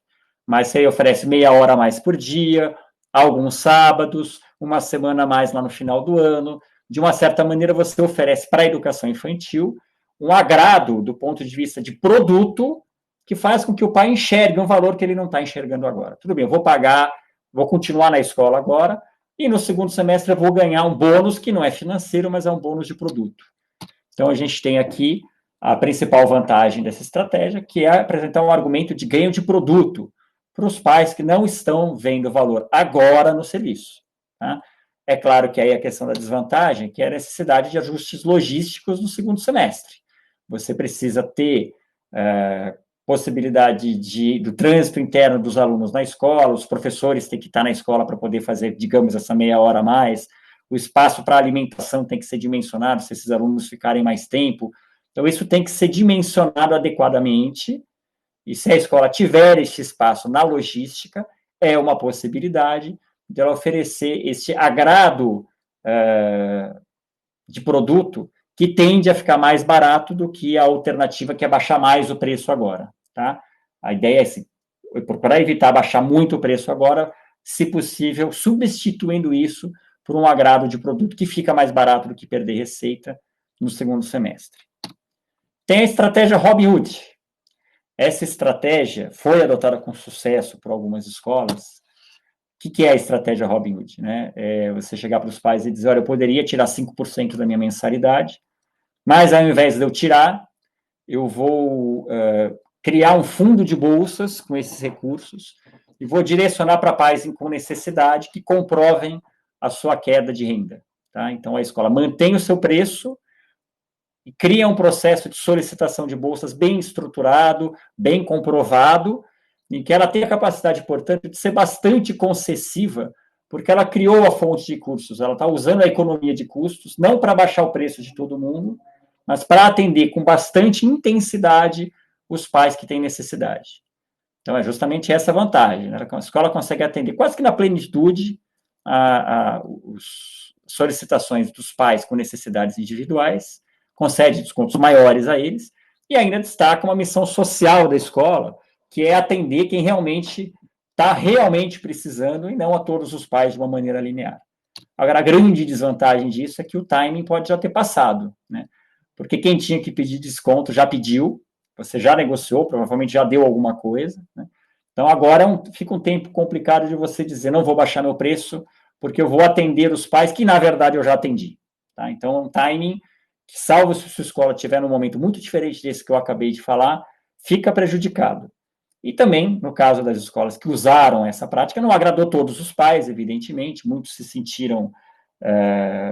[SPEAKER 2] Mas você oferece meia hora a mais por dia, alguns sábados, uma semana a mais lá no final do ano. De uma certa maneira, você oferece para a educação infantil um agrado do ponto de vista de produto que faz com que o pai enxergue um valor que ele não está enxergando agora. Tudo bem, eu vou pagar, vou continuar na escola agora, e no segundo semestre eu vou ganhar um bônus que não é financeiro, mas é um bônus de produto. Então, a gente tem aqui a principal vantagem dessa estratégia, que é apresentar um argumento de ganho de produto para os pais que não estão vendo valor agora no serviço. Tá? É claro que aí a questão da desvantagem, que é a necessidade de ajustes logísticos no segundo semestre. Você precisa ter possibilidade do trânsito interno dos alunos na escola, os professores têm que estar na escola para poder fazer, digamos, essa meia hora a mais, o espaço para alimentação tem que ser dimensionado, se esses alunos ficarem mais tempo. Então, isso tem que ser dimensionado adequadamente, e se a escola tiver este espaço na logística, é uma possibilidade de ela oferecer este agrado de produto que tende a ficar mais barato do que a alternativa que é baixar mais o preço agora, tá? A ideia é assim, procurar evitar baixar muito o preço agora, se possível, substituindo isso por um agrado de produto que fica mais barato do que perder receita no segundo semestre. Tem a estratégia Robin Hood. Essa estratégia foi adotada com sucesso por algumas escolas. O que é a estratégia Robin Hood? Né? É você chegar para os pais e dizer, olha, eu poderia tirar 5% da minha mensalidade, mas ao invés de eu tirar, eu vou criar um fundo de bolsas com esses recursos e vou direcionar para pais com necessidade que comprovem a sua queda de renda. Tá? Então, a escola mantém o seu preço e cria um processo de solicitação de bolsas bem estruturado, bem comprovado, em que ela tem a capacidade, portanto, de ser bastante concessiva, porque ela criou a fonte de cursos, ela está usando a economia de custos, não para baixar o preço de todo mundo, mas para atender com bastante intensidade os pais que têm necessidade. Então, é justamente essa vantagem. Né? A escola consegue atender quase que na plenitude as solicitações dos pais com necessidades individuais, concede descontos maiores a eles, e ainda destaca uma missão social da escola, que é atender quem realmente está realmente precisando, e não a todos os pais de uma maneira linear. Agora, a grande desvantagem disso é que o timing pode já ter passado, né? Porque quem tinha que pedir desconto já pediu, você já negociou, provavelmente já deu alguma coisa, né? Então, agora fica um tempo complicado de você dizer, não vou baixar meu preço, porque eu vou atender os pais que, na verdade, eu já atendi. Tá? Então, é um timing que, salvo se sua escola estiver num momento muito diferente desse que eu acabei de falar, fica prejudicado. E também, no caso das escolas que usaram essa prática, não agradou todos os pais, evidentemente, muitos se sentiram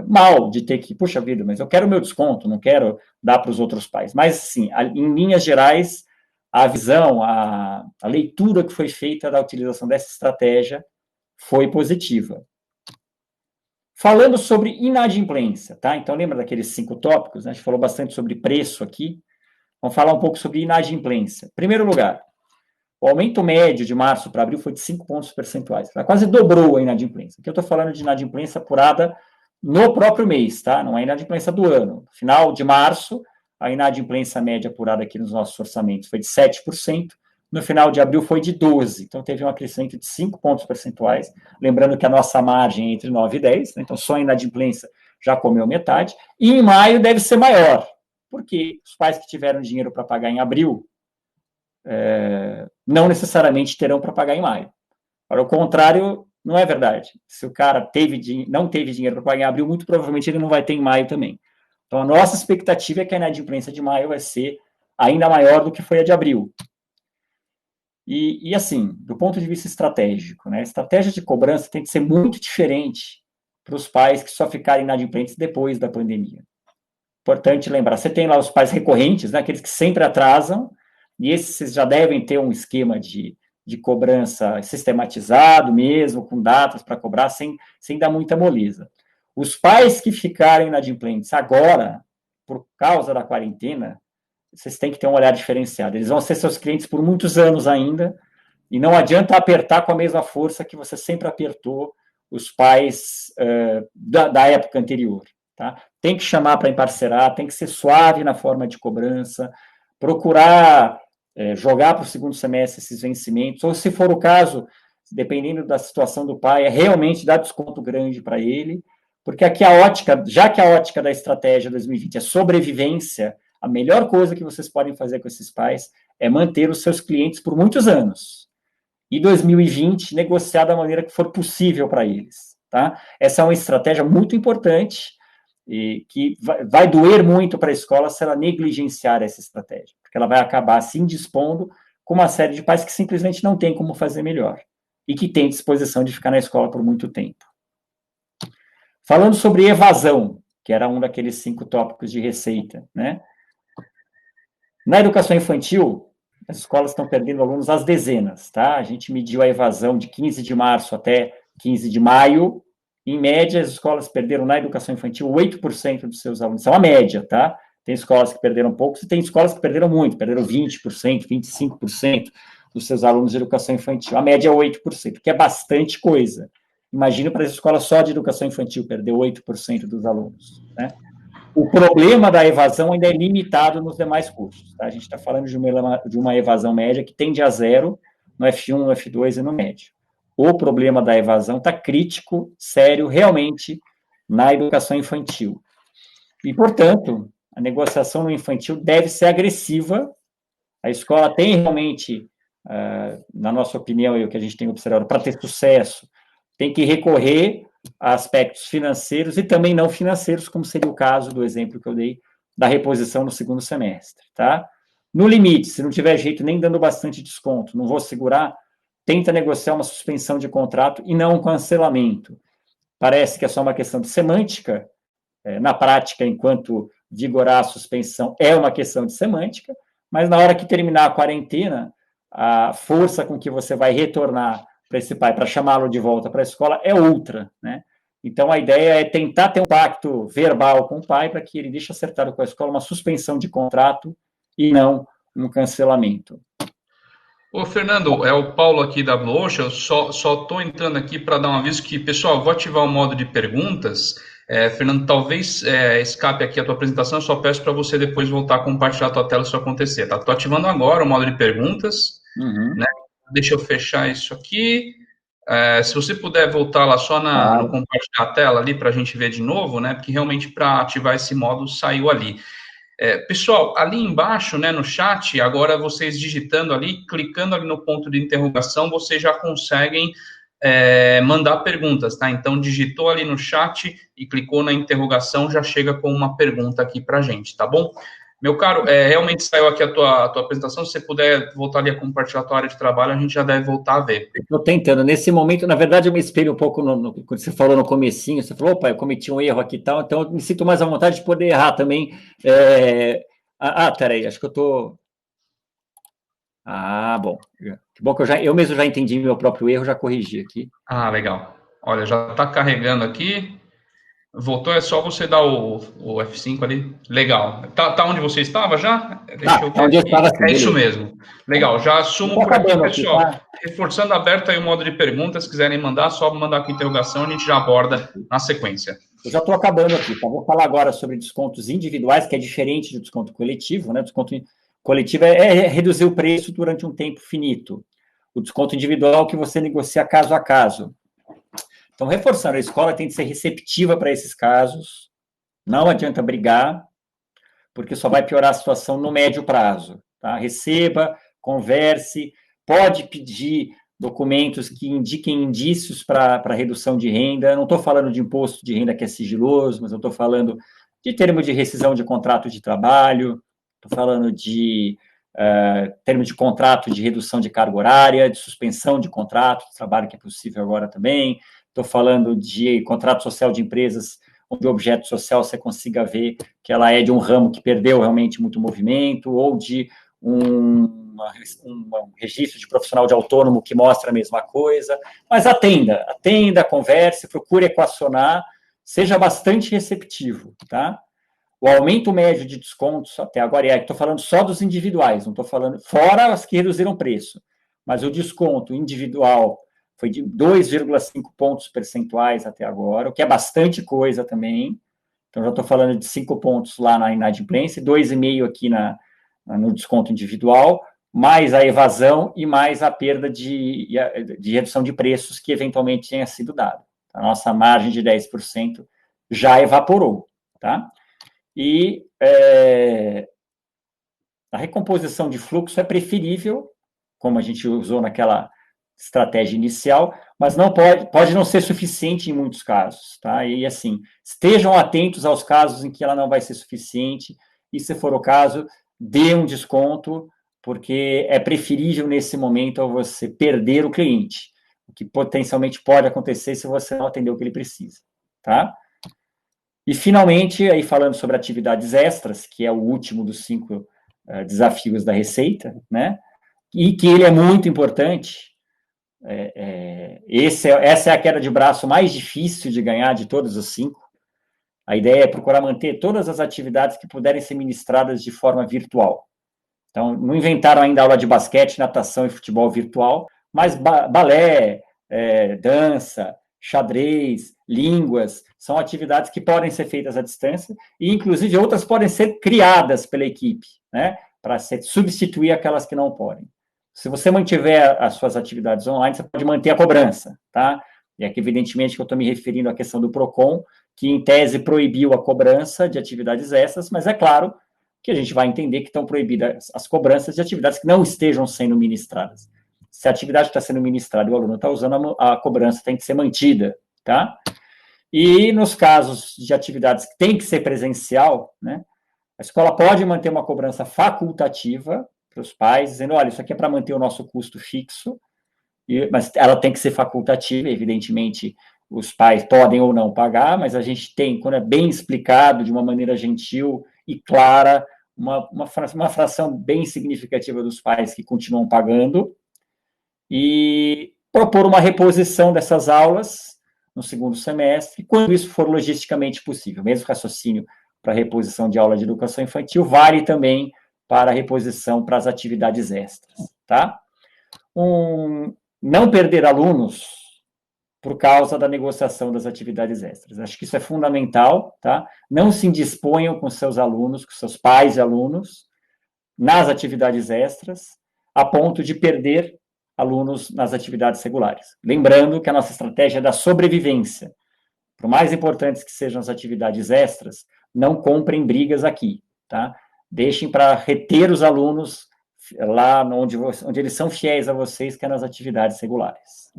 [SPEAKER 2] mal de ter que, puxa vida, mas eu quero o meu desconto, não quero dar para os outros pais. Mas, sim, em linhas gerais, a visão, a leitura que foi feita da utilização dessa estratégia foi positiva. Falando sobre inadimplência, tá? Então, lembra daqueles 5 tópicos? Né? A gente falou bastante sobre preço aqui. Vamos falar um pouco sobre inadimplência. Em primeiro lugar, o aumento médio de março para abril foi de 5 pontos percentuais. Ela quase dobrou a inadimplência. Aqui eu estou falando de inadimplência apurada no próprio mês, tá? Não é inadimplência do ano. No final de março, a inadimplência média apurada aqui nos nossos orçamentos foi de 7%. No final de abril foi de 12%. Então, teve um crescimento de 5 pontos percentuais. Lembrando que a nossa margem é entre 9 e 10, né? Então só a inadimplência já comeu metade. E em maio deve ser maior, porque os pais que tiveram dinheiro para pagar em abril não necessariamente terão para pagar em maio. Para o contrário, não é verdade. Se o cara não teve dinheiro para pagar em abril, muito provavelmente ele não vai ter em maio também. Então, a nossa expectativa é que a inadimplência de maio vai ser ainda maior do que foi a de abril. E assim, do ponto de vista estratégico, né, a estratégia de cobrança tem que ser muito diferente para os pais que só ficarem inadimplentes depois da pandemia. Importante lembrar, você tem lá os pais recorrentes, né, aqueles que sempre atrasam, e esses já devem ter um esquema de cobrança sistematizado mesmo, com datas para cobrar, sem dar muita moleza. Os pais que ficarem inadimplentes agora, por causa da quarentena, vocês têm que ter um olhar diferenciado. Eles vão ser seus clientes por muitos anos ainda, e não adianta apertar com a mesma força que você sempre apertou os pais da época anterior. Tá? Tem que chamar para emparcerar, tem que ser suave na forma de cobrança, procurar jogar para o segundo semestre esses vencimentos, ou se for o caso, dependendo da situação do pai, é realmente dar desconto grande para ele, porque aqui já que a ótica da estratégia 2020 é sobrevivência, a melhor coisa que vocês podem fazer com esses pais é manter os seus clientes por muitos anos. E 2020, negociar da maneira que for possível para eles. Tá? Essa é uma estratégia muito importante e que vai doer muito para a escola se ela negligenciar essa estratégia, porque ela vai acabar se indispondo com uma série de pais que simplesmente não tem como fazer melhor e que tem disposição de ficar na escola por muito tempo. Falando sobre evasão, que era um daqueles 5 tópicos de receita, né? Na educação infantil, as escolas estão perdendo alunos às dezenas, tá? A gente mediu a evasão de 15 de março até 15 de maio. Em média, as escolas perderam na educação infantil 8% dos seus alunos. Isso é uma média, tá? Tem escolas que perderam poucos e tem escolas que perderam muito, perderam 20%, 25% dos seus alunos de educação infantil. A média é 8%, que é bastante coisa. Imagina para as escolas só de educação infantil perder 8% dos alunos, né? O problema da evasão ainda é limitado nos demais cursos. Tá? A gente está falando de uma evasão média que tende a 0 no F1, no F2 e no médio. O problema da evasão está crítico, sério, realmente, na educação infantil. E, portanto, a negociação no infantil deve ser agressiva. A escola tem realmente, na nossa opinião, e o que a gente tem observado, para ter sucesso, tem que recorrer a aspectos financeiros e também não financeiros, como seria o caso do exemplo que eu dei da reposição no segundo semestre, tá? No limite, se não tiver jeito nem dando bastante desconto, não vou segurar, tenta negociar uma suspensão de contrato e não um cancelamento. Parece que é só uma questão de semântica, na prática, enquanto vigorar a suspensão é uma questão de semântica, mas na hora que terminar a quarentena, a força com que você vai retornar para esse pai, para chamá-lo de volta para a escola, é outra, né? Então, a ideia é tentar ter um pacto verbal com o pai para que ele deixe acertado com a escola uma suspensão de contrato e não um cancelamento.
[SPEAKER 1] Ô, Fernando, é o Paulo aqui da Blue Ocean. Eu só estou entrando aqui para dar um aviso que, pessoal, vou ativar o modo de perguntas. Fernando, talvez escape aqui a tua apresentação, eu só peço para você depois voltar a compartilhar a tua tela se isso acontecer, tá? Estou ativando agora o modo de perguntas, né? Deixa eu fechar isso aqui. Se você puder voltar lá só no compartilhar a tela ali para a gente ver de novo, né? Porque realmente para ativar esse modo saiu ali. Pessoal, ali embaixo, né, no chat, agora vocês digitando ali, clicando ali no ponto de interrogação, vocês já conseguem mandar perguntas, tá? Então, digitou ali no chat e clicou na interrogação, já chega com uma pergunta aqui pra gente, tá bom? Meu caro, realmente saiu aqui a tua apresentação, se você puder voltar ali a compartilhar a tua área de trabalho, a gente já deve voltar a ver.
[SPEAKER 2] Estou tentando, nesse momento, na verdade, eu me espelho um pouco quando você falou no comecinho, você falou, opa, eu cometi um erro aqui e tal, então eu me sinto mais à vontade de poder errar também. Peraí, acho que eu estou... bom. Que bom que eu mesmo já entendi meu próprio erro, já corrigi aqui.
[SPEAKER 1] Legal. Olha, já está carregando aqui. Voltou, é só você dar o F5 ali. Legal. Tá onde você estava já?
[SPEAKER 2] Deixa eu ver onde eu estava, sim,
[SPEAKER 1] isso mesmo. Legal, já assumo por aqui, pessoal.
[SPEAKER 2] Aqui, tá?
[SPEAKER 1] Reforçando aberto aí o modo de perguntas, se quiserem mandar, só mandar com interrogação, a gente já aborda na sequência.
[SPEAKER 2] Eu já estou acabando aqui, tá? Vou falar agora sobre descontos individuais, que é diferente do desconto coletivo, né? Desconto coletivo é reduzir o preço durante um tempo finito. O desconto individual é o que você negocia caso a caso. Então, reforçando, a escola tem que ser receptiva para esses casos, não adianta brigar, porque só vai piorar a situação no médio prazo. Tá? Receba, converse, pode pedir documentos que indiquem indícios para redução de renda. Não estou falando de imposto de renda que é sigiloso, mas eu estou falando de termo de rescisão de contrato de trabalho, estou falando de termo de contrato de redução de carga horária, de suspensão de contrato de trabalho, que é possível agora também. Estou falando de contrato social de empresas, onde o objeto social você consiga ver que ela é de um ramo que perdeu realmente muito movimento, ou de um registro de profissional de autônomo que mostra a mesma coisa. Mas atenda, converse, procure equacionar, seja bastante receptivo, tá? O aumento médio de descontos até agora, estou falando só dos individuais, não estou falando, fora as que reduziram o preço, mas o desconto individual foi de 2,5 pontos percentuais até agora, o que é bastante coisa também. Então, já estou falando de 5 pontos lá na inadimplência, 2,5 aqui no desconto individual, mais a evasão e mais a perda de redução de preços que eventualmente tenha sido dada. A nossa margem de 10% já evaporou, tá? E a recomposição de fluxo é preferível, como a gente usou naquela estratégia inicial, mas não pode não ser suficiente em muitos casos, tá? E assim, estejam atentos aos casos em que ela não vai ser suficiente, e se for o caso, dê um desconto, porque é preferível nesse momento você perder o cliente, o que potencialmente pode acontecer se você não atender o que ele precisa, tá? E, finalmente, aí falando sobre atividades extras, que é o último dos 5 desafios da Receita, né? E que ele é muito importante. Essa é a queda de braço mais difícil de ganhar de todos os 5. A ideia é procurar manter todas as atividades que puderem ser ministradas de forma virtual. Então, não inventaram ainda aula de basquete, natação e futebol virtual, mas balé, dança, xadrez, línguas, são atividades que podem ser feitas à distância e, inclusive, outras podem ser criadas pela equipe, né, para substituir aquelas que não podem. Se você mantiver as suas atividades online, você pode manter a cobrança, tá? E aqui, evidentemente, que eu estou me referindo à questão do PROCON, que, em tese, proibiu a cobrança de atividades extras, mas é claro que a gente vai entender que estão proibidas as cobranças de atividades que não estejam sendo ministradas. Se a atividade está sendo ministrada e o aluno está usando, a cobrança tem que ser mantida, tá? E nos casos de atividades que tem que ser presencial, né, a escola pode manter uma cobrança facultativa para os pais, dizendo, olha, isso aqui é para manter o nosso custo fixo, mas ela tem que ser facultativa, evidentemente, os pais podem ou não pagar, mas a gente tem, quando é bem explicado, de uma maneira gentil e clara, uma fração bem significativa dos pais que continuam pagando, e propor uma reposição dessas aulas no segundo semestre, quando isso for logisticamente possível. Mesmo raciocínio para reposição de aula de educação infantil vale também para a reposição para as atividades extras, tá? Não perder alunos por causa da negociação das atividades extras. Acho que isso é fundamental, tá? Não se indisponham com seus alunos, com seus pais e alunos, nas atividades extras, a ponto de perder alunos nas atividades regulares. Lembrando que a nossa estratégia é da sobrevivência. Por mais importantes que sejam as atividades extras, não comprem brigas aqui, tá? Deixem para reter os alunos lá onde eles são fiéis a vocês, que é nas atividades regulares.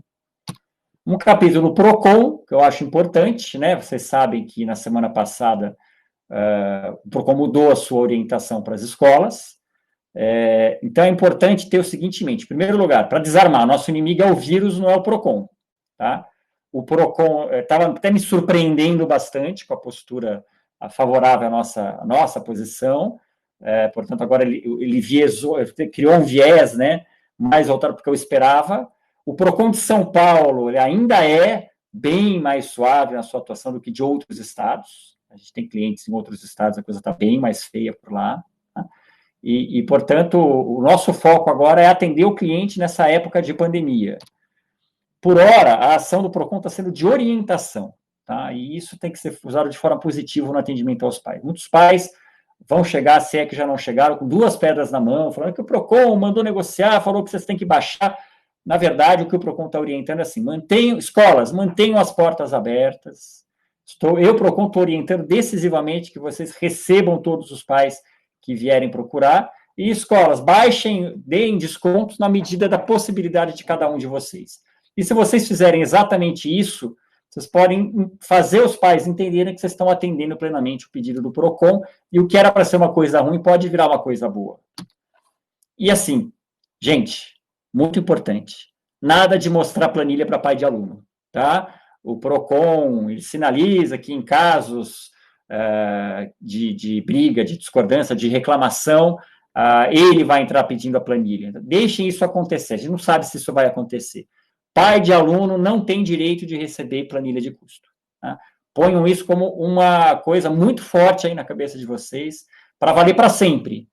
[SPEAKER 2] Um capítulo PROCON, que eu acho importante, né? Vocês sabem que na semana passada o PROCON mudou a sua orientação para as escolas. Então é importante ter o seguinte em mente. Em primeiro lugar, para desarmar, nosso inimigo é o vírus, não é o PROCON, tá? O PROCON estava até me surpreendendo bastante com a postura favorável à nossa posição. Portanto, agora ele criou um viés, né, mais voltado para o que eu esperava. O PROCON de São Paulo ele ainda é bem mais suave na sua atuação do que de outros estados. A gente tem clientes em outros estados, a coisa está bem mais feia por lá. Tá? E, portanto, o nosso foco agora é atender o cliente nessa época de pandemia. Por hora, a ação do PROCON está sendo de orientação, tá? E isso tem que ser usado de forma positiva no atendimento aos pais. Muitos pais vão chegar, se é que já não chegaram, com duas pedras na mão, falando que o PROCON mandou negociar, falou que vocês têm que baixar. Na verdade, o que o PROCON está orientando é assim, escolas, mantenham as portas abertas. Eu, PROCON, estou orientando decisivamente que vocês recebam todos os pais que vierem procurar, e escolas, deem descontos na medida da possibilidade de cada um de vocês. E se vocês fizerem exatamente isso, vocês podem fazer os pais entenderem que vocês estão atendendo plenamente o pedido do PROCON, e o que era para ser uma coisa ruim pode virar uma coisa boa. E assim, gente, muito importante, nada de mostrar planilha para pai de aluno, tá? O PROCON ele sinaliza que em casos de briga, de discordância, de reclamação, ele vai entrar pedindo a planilha. Deixem isso acontecer, a gente não sabe se isso vai acontecer. Pai de aluno não tem direito de receber planilha de custo. Tá? Ponham isso como uma coisa muito forte aí na cabeça de vocês, para valer para sempre.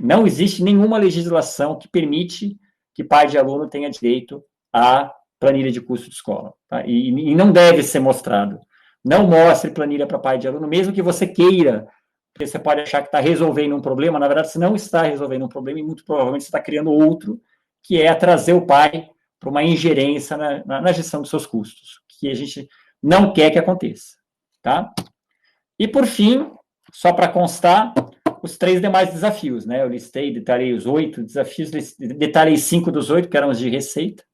[SPEAKER 2] Não existe nenhuma legislação que permite que pai de aluno tenha direito à planilha de custo de escola. Tá? E não deve ser mostrado. Não mostre planilha para pai de aluno, mesmo que você queira, porque você pode achar que está resolvendo um problema, na verdade você não está resolvendo um problema, e muito provavelmente você está criando outro, que é trazer o pai para uma ingerência na gestão dos seus custos, que a gente não quer que aconteça, tá? E, por fim, só para constar, os 3 demais desafios, né? Eu detalhei os 8 desafios, detalhei 5 dos 8, que eram os de receita.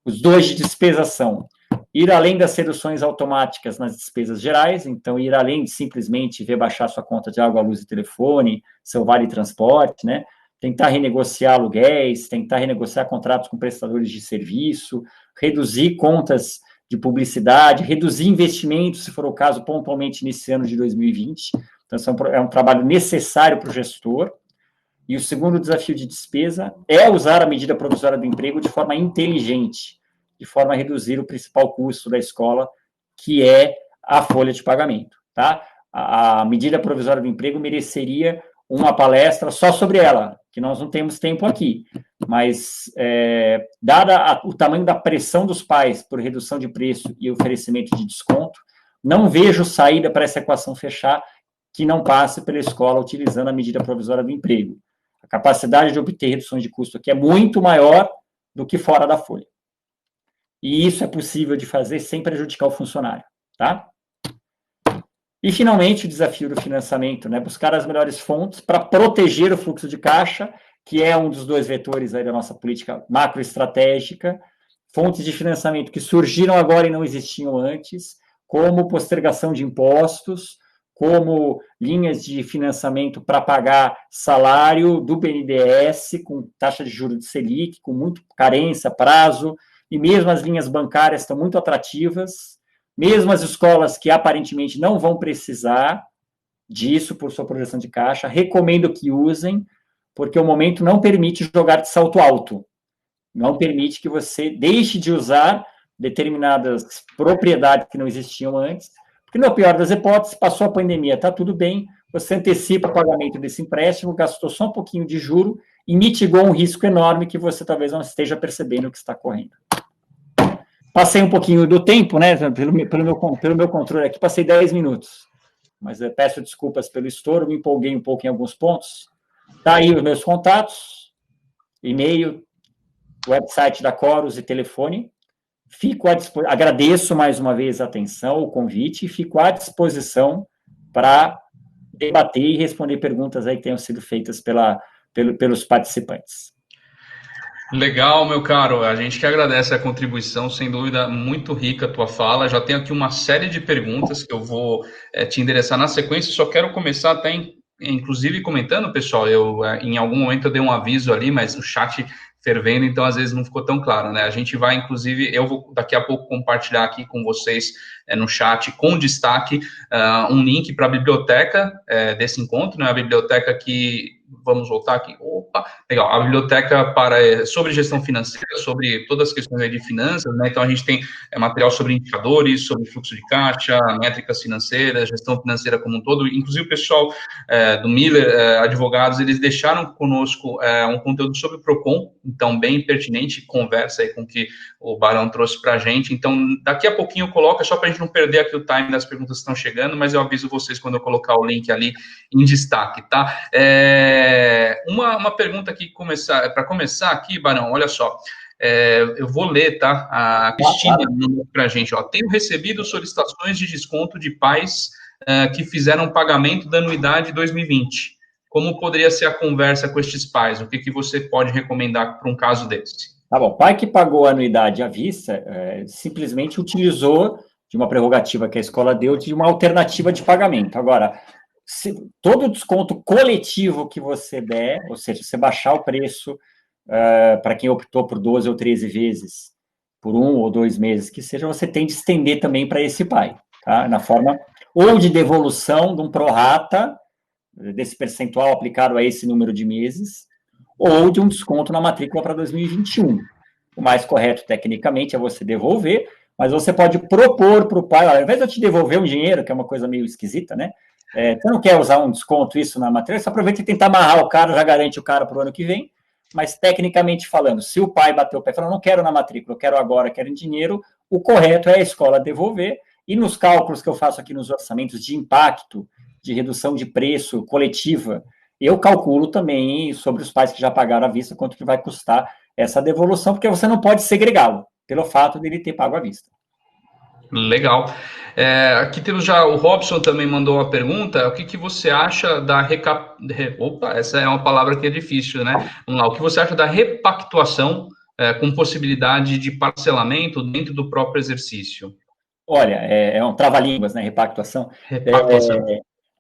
[SPEAKER 2] Os 2 de despesa são ir além das reduções automáticas nas despesas gerais, então ir além de simplesmente ver baixar sua conta de água, luz e telefone, seu vale transporte, né? Tentar renegociar aluguéis, tentar renegociar contratos com prestadores de serviço, reduzir contas de publicidade, reduzir investimentos, se for o caso, pontualmente nesse ano de 2020. Então, é um trabalho necessário para o gestor. E o segundo desafio de despesa é usar a medida provisória do emprego de forma inteligente, de forma a reduzir o principal custo da escola, que é a folha de pagamento. Tá? A medida provisória do emprego mereceria uma palestra só sobre ela, que nós não temos tempo aqui, mas dada o tamanho da pressão dos pais por redução de preço e oferecimento de desconto, não vejo saída para essa equação fechar que não passe pela escola utilizando a medida provisória do emprego. A capacidade de obter reduções de custo aqui é muito maior do que fora da folha. E isso é possível de fazer sem prejudicar o funcionário, tá? E, finalmente, o desafio do financiamento, né? Buscar as melhores fontes para proteger o fluxo de caixa, que é um dos 2 vetores aí da nossa política macroestratégica, fontes de financiamento que surgiram agora e não existiam antes, como postergação de impostos, como linhas de financiamento para pagar salário do BNDES, com taxa de juros de Selic, com muito carência, prazo, e mesmo as linhas bancárias estão muito atrativas, mesmo as escolas que aparentemente não vão precisar disso por sua projeção de caixa, recomendo que usem, porque o momento não permite jogar de salto alto, não permite que você deixe de usar determinadas propriedades que não existiam antes, porque no pior das hipóteses, passou a pandemia, está tudo bem, você antecipa o pagamento desse empréstimo, gastou só um pouquinho de juro e mitigou um risco enorme que você talvez não esteja percebendo que está correndo. Passei um pouquinho do tempo, né, pelo meu controle aqui, passei 10 minutos, mas eu peço desculpas pelo estouro, me empolguei um pouco em alguns pontos. Está aí os meus contatos, e-mail, website da Corus e telefone. Agradeço mais uma vez a atenção, o convite, e fico à disposição para debater e responder perguntas aí que tenham sido feitas pelos participantes.
[SPEAKER 1] Legal, meu caro. A gente que agradece a contribuição, sem dúvida, muito rica a tua fala. Já tenho aqui uma série de perguntas que eu vou te endereçar na sequência. Só quero começar até, inclusive, comentando, pessoal, em algum momento eu dei um aviso ali, mas o chat fervendo, então às vezes não ficou tão claro, né? A gente vai, inclusive, eu vou daqui a pouco compartilhar aqui com vocês no chat, com destaque, um link para a biblioteca desse encontro, né? A biblioteca que... Vamos voltar aqui. Opa, legal. A biblioteca sobre gestão financeira, sobre todas as questões aí de finanças, né? Então, a gente tem material sobre indicadores, sobre fluxo de caixa, métricas financeiras, gestão financeira como um todo. Inclusive, o pessoal do Miller, advogados, eles deixaram conosco um conteúdo sobre o Procon, então, bem pertinente, conversa aí com o que o Barão trouxe para a gente. Então, daqui a pouquinho eu coloco, só para a gente não perder aqui o time das perguntas que estão chegando, mas eu aviso vocês quando eu colocar o link ali em destaque, tá? Uma pergunta aqui para começar aqui, Barão, olha só, eu vou ler, tá? A Cristina mandou para a gente, ó, tenho recebido solicitações de desconto de pais que fizeram pagamento da anuidade 2020. Como poderia ser a conversa com estes pais? O que você pode recomendar para um caso desse?
[SPEAKER 2] Tá bom, o pai que pagou a anuidade à vista simplesmente utilizou de uma prerrogativa que a escola deu de uma alternativa de pagamento. Agora, todo desconto coletivo que você der, ou seja, você baixar o preço para quem optou por 12 ou 13 vezes, por 1 ou 2 meses, que seja, você tem de estender também para esse pai, tá? Na forma ou de devolução de um prorata, desse percentual aplicado a esse número de meses, ou de um desconto na matrícula para 2021. O mais correto, tecnicamente, é você devolver, mas você pode propor para o pai, ao invés de eu te devolver um dinheiro, que é uma coisa meio esquisita, né? Você não quer usar um desconto, isso na matrícula, você aproveita e tentar amarrar o cara, já garante o cara para o ano que vem, mas tecnicamente falando, se o pai bateu o pé e falou, não quero na matrícula, eu quero agora, quero em dinheiro, o correto é a escola devolver, e nos cálculos que eu faço aqui nos orçamentos de impacto, de redução de preço coletiva, eu calculo também sobre os pais que já pagaram à vista quanto que vai custar essa devolução, porque você não pode segregá-lo, pelo fato dele ter pago à vista.
[SPEAKER 1] Legal. Aqui temos já, o Robson também mandou uma pergunta, o que você acha da Opa, essa é uma palavra que é difícil, né? Vamos lá, o que você acha da repactuação com possibilidade de parcelamento dentro do próprio exercício?
[SPEAKER 2] Olha, é um trava-línguas, né? Repactuação.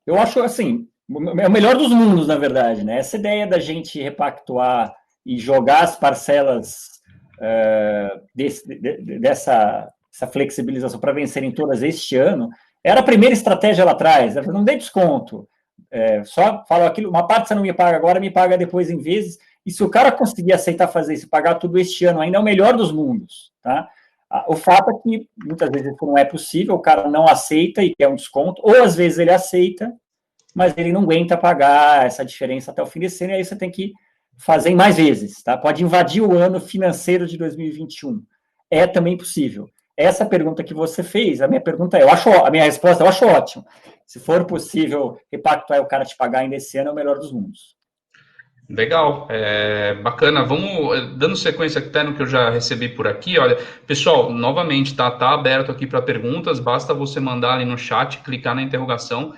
[SPEAKER 2] Eu acho, assim, é o melhor dos mundos, na verdade, né? Essa ideia da gente repactuar e jogar as parcelas dessa flexibilização para vencerem todas este ano, era a primeira estratégia lá atrás, não dê desconto, só fala aquilo, uma parte você não me paga agora, me paga depois em vezes, e se o cara conseguir aceitar fazer isso, pagar tudo este ano ainda, é o melhor dos mundos, tá? O fato é que muitas vezes isso não é possível, o cara não aceita e quer um desconto, ou às vezes ele aceita, mas ele não aguenta pagar essa diferença até o fim desse ano, e aí você tem que fazer em mais vezes, tá? Pode invadir o ano financeiro de 2021. É também possível. Essa pergunta que você fez, a minha pergunta a minha resposta, eu acho ótimo. Se for possível repactuar e o cara te pagar ainda esse ano, é o melhor dos mundos.
[SPEAKER 1] Legal, bacana. Vamos dando sequência até no que eu já recebi por aqui. Olha, pessoal, novamente, tá aberto aqui para perguntas. Basta você mandar ali no chat, clicar na interrogação.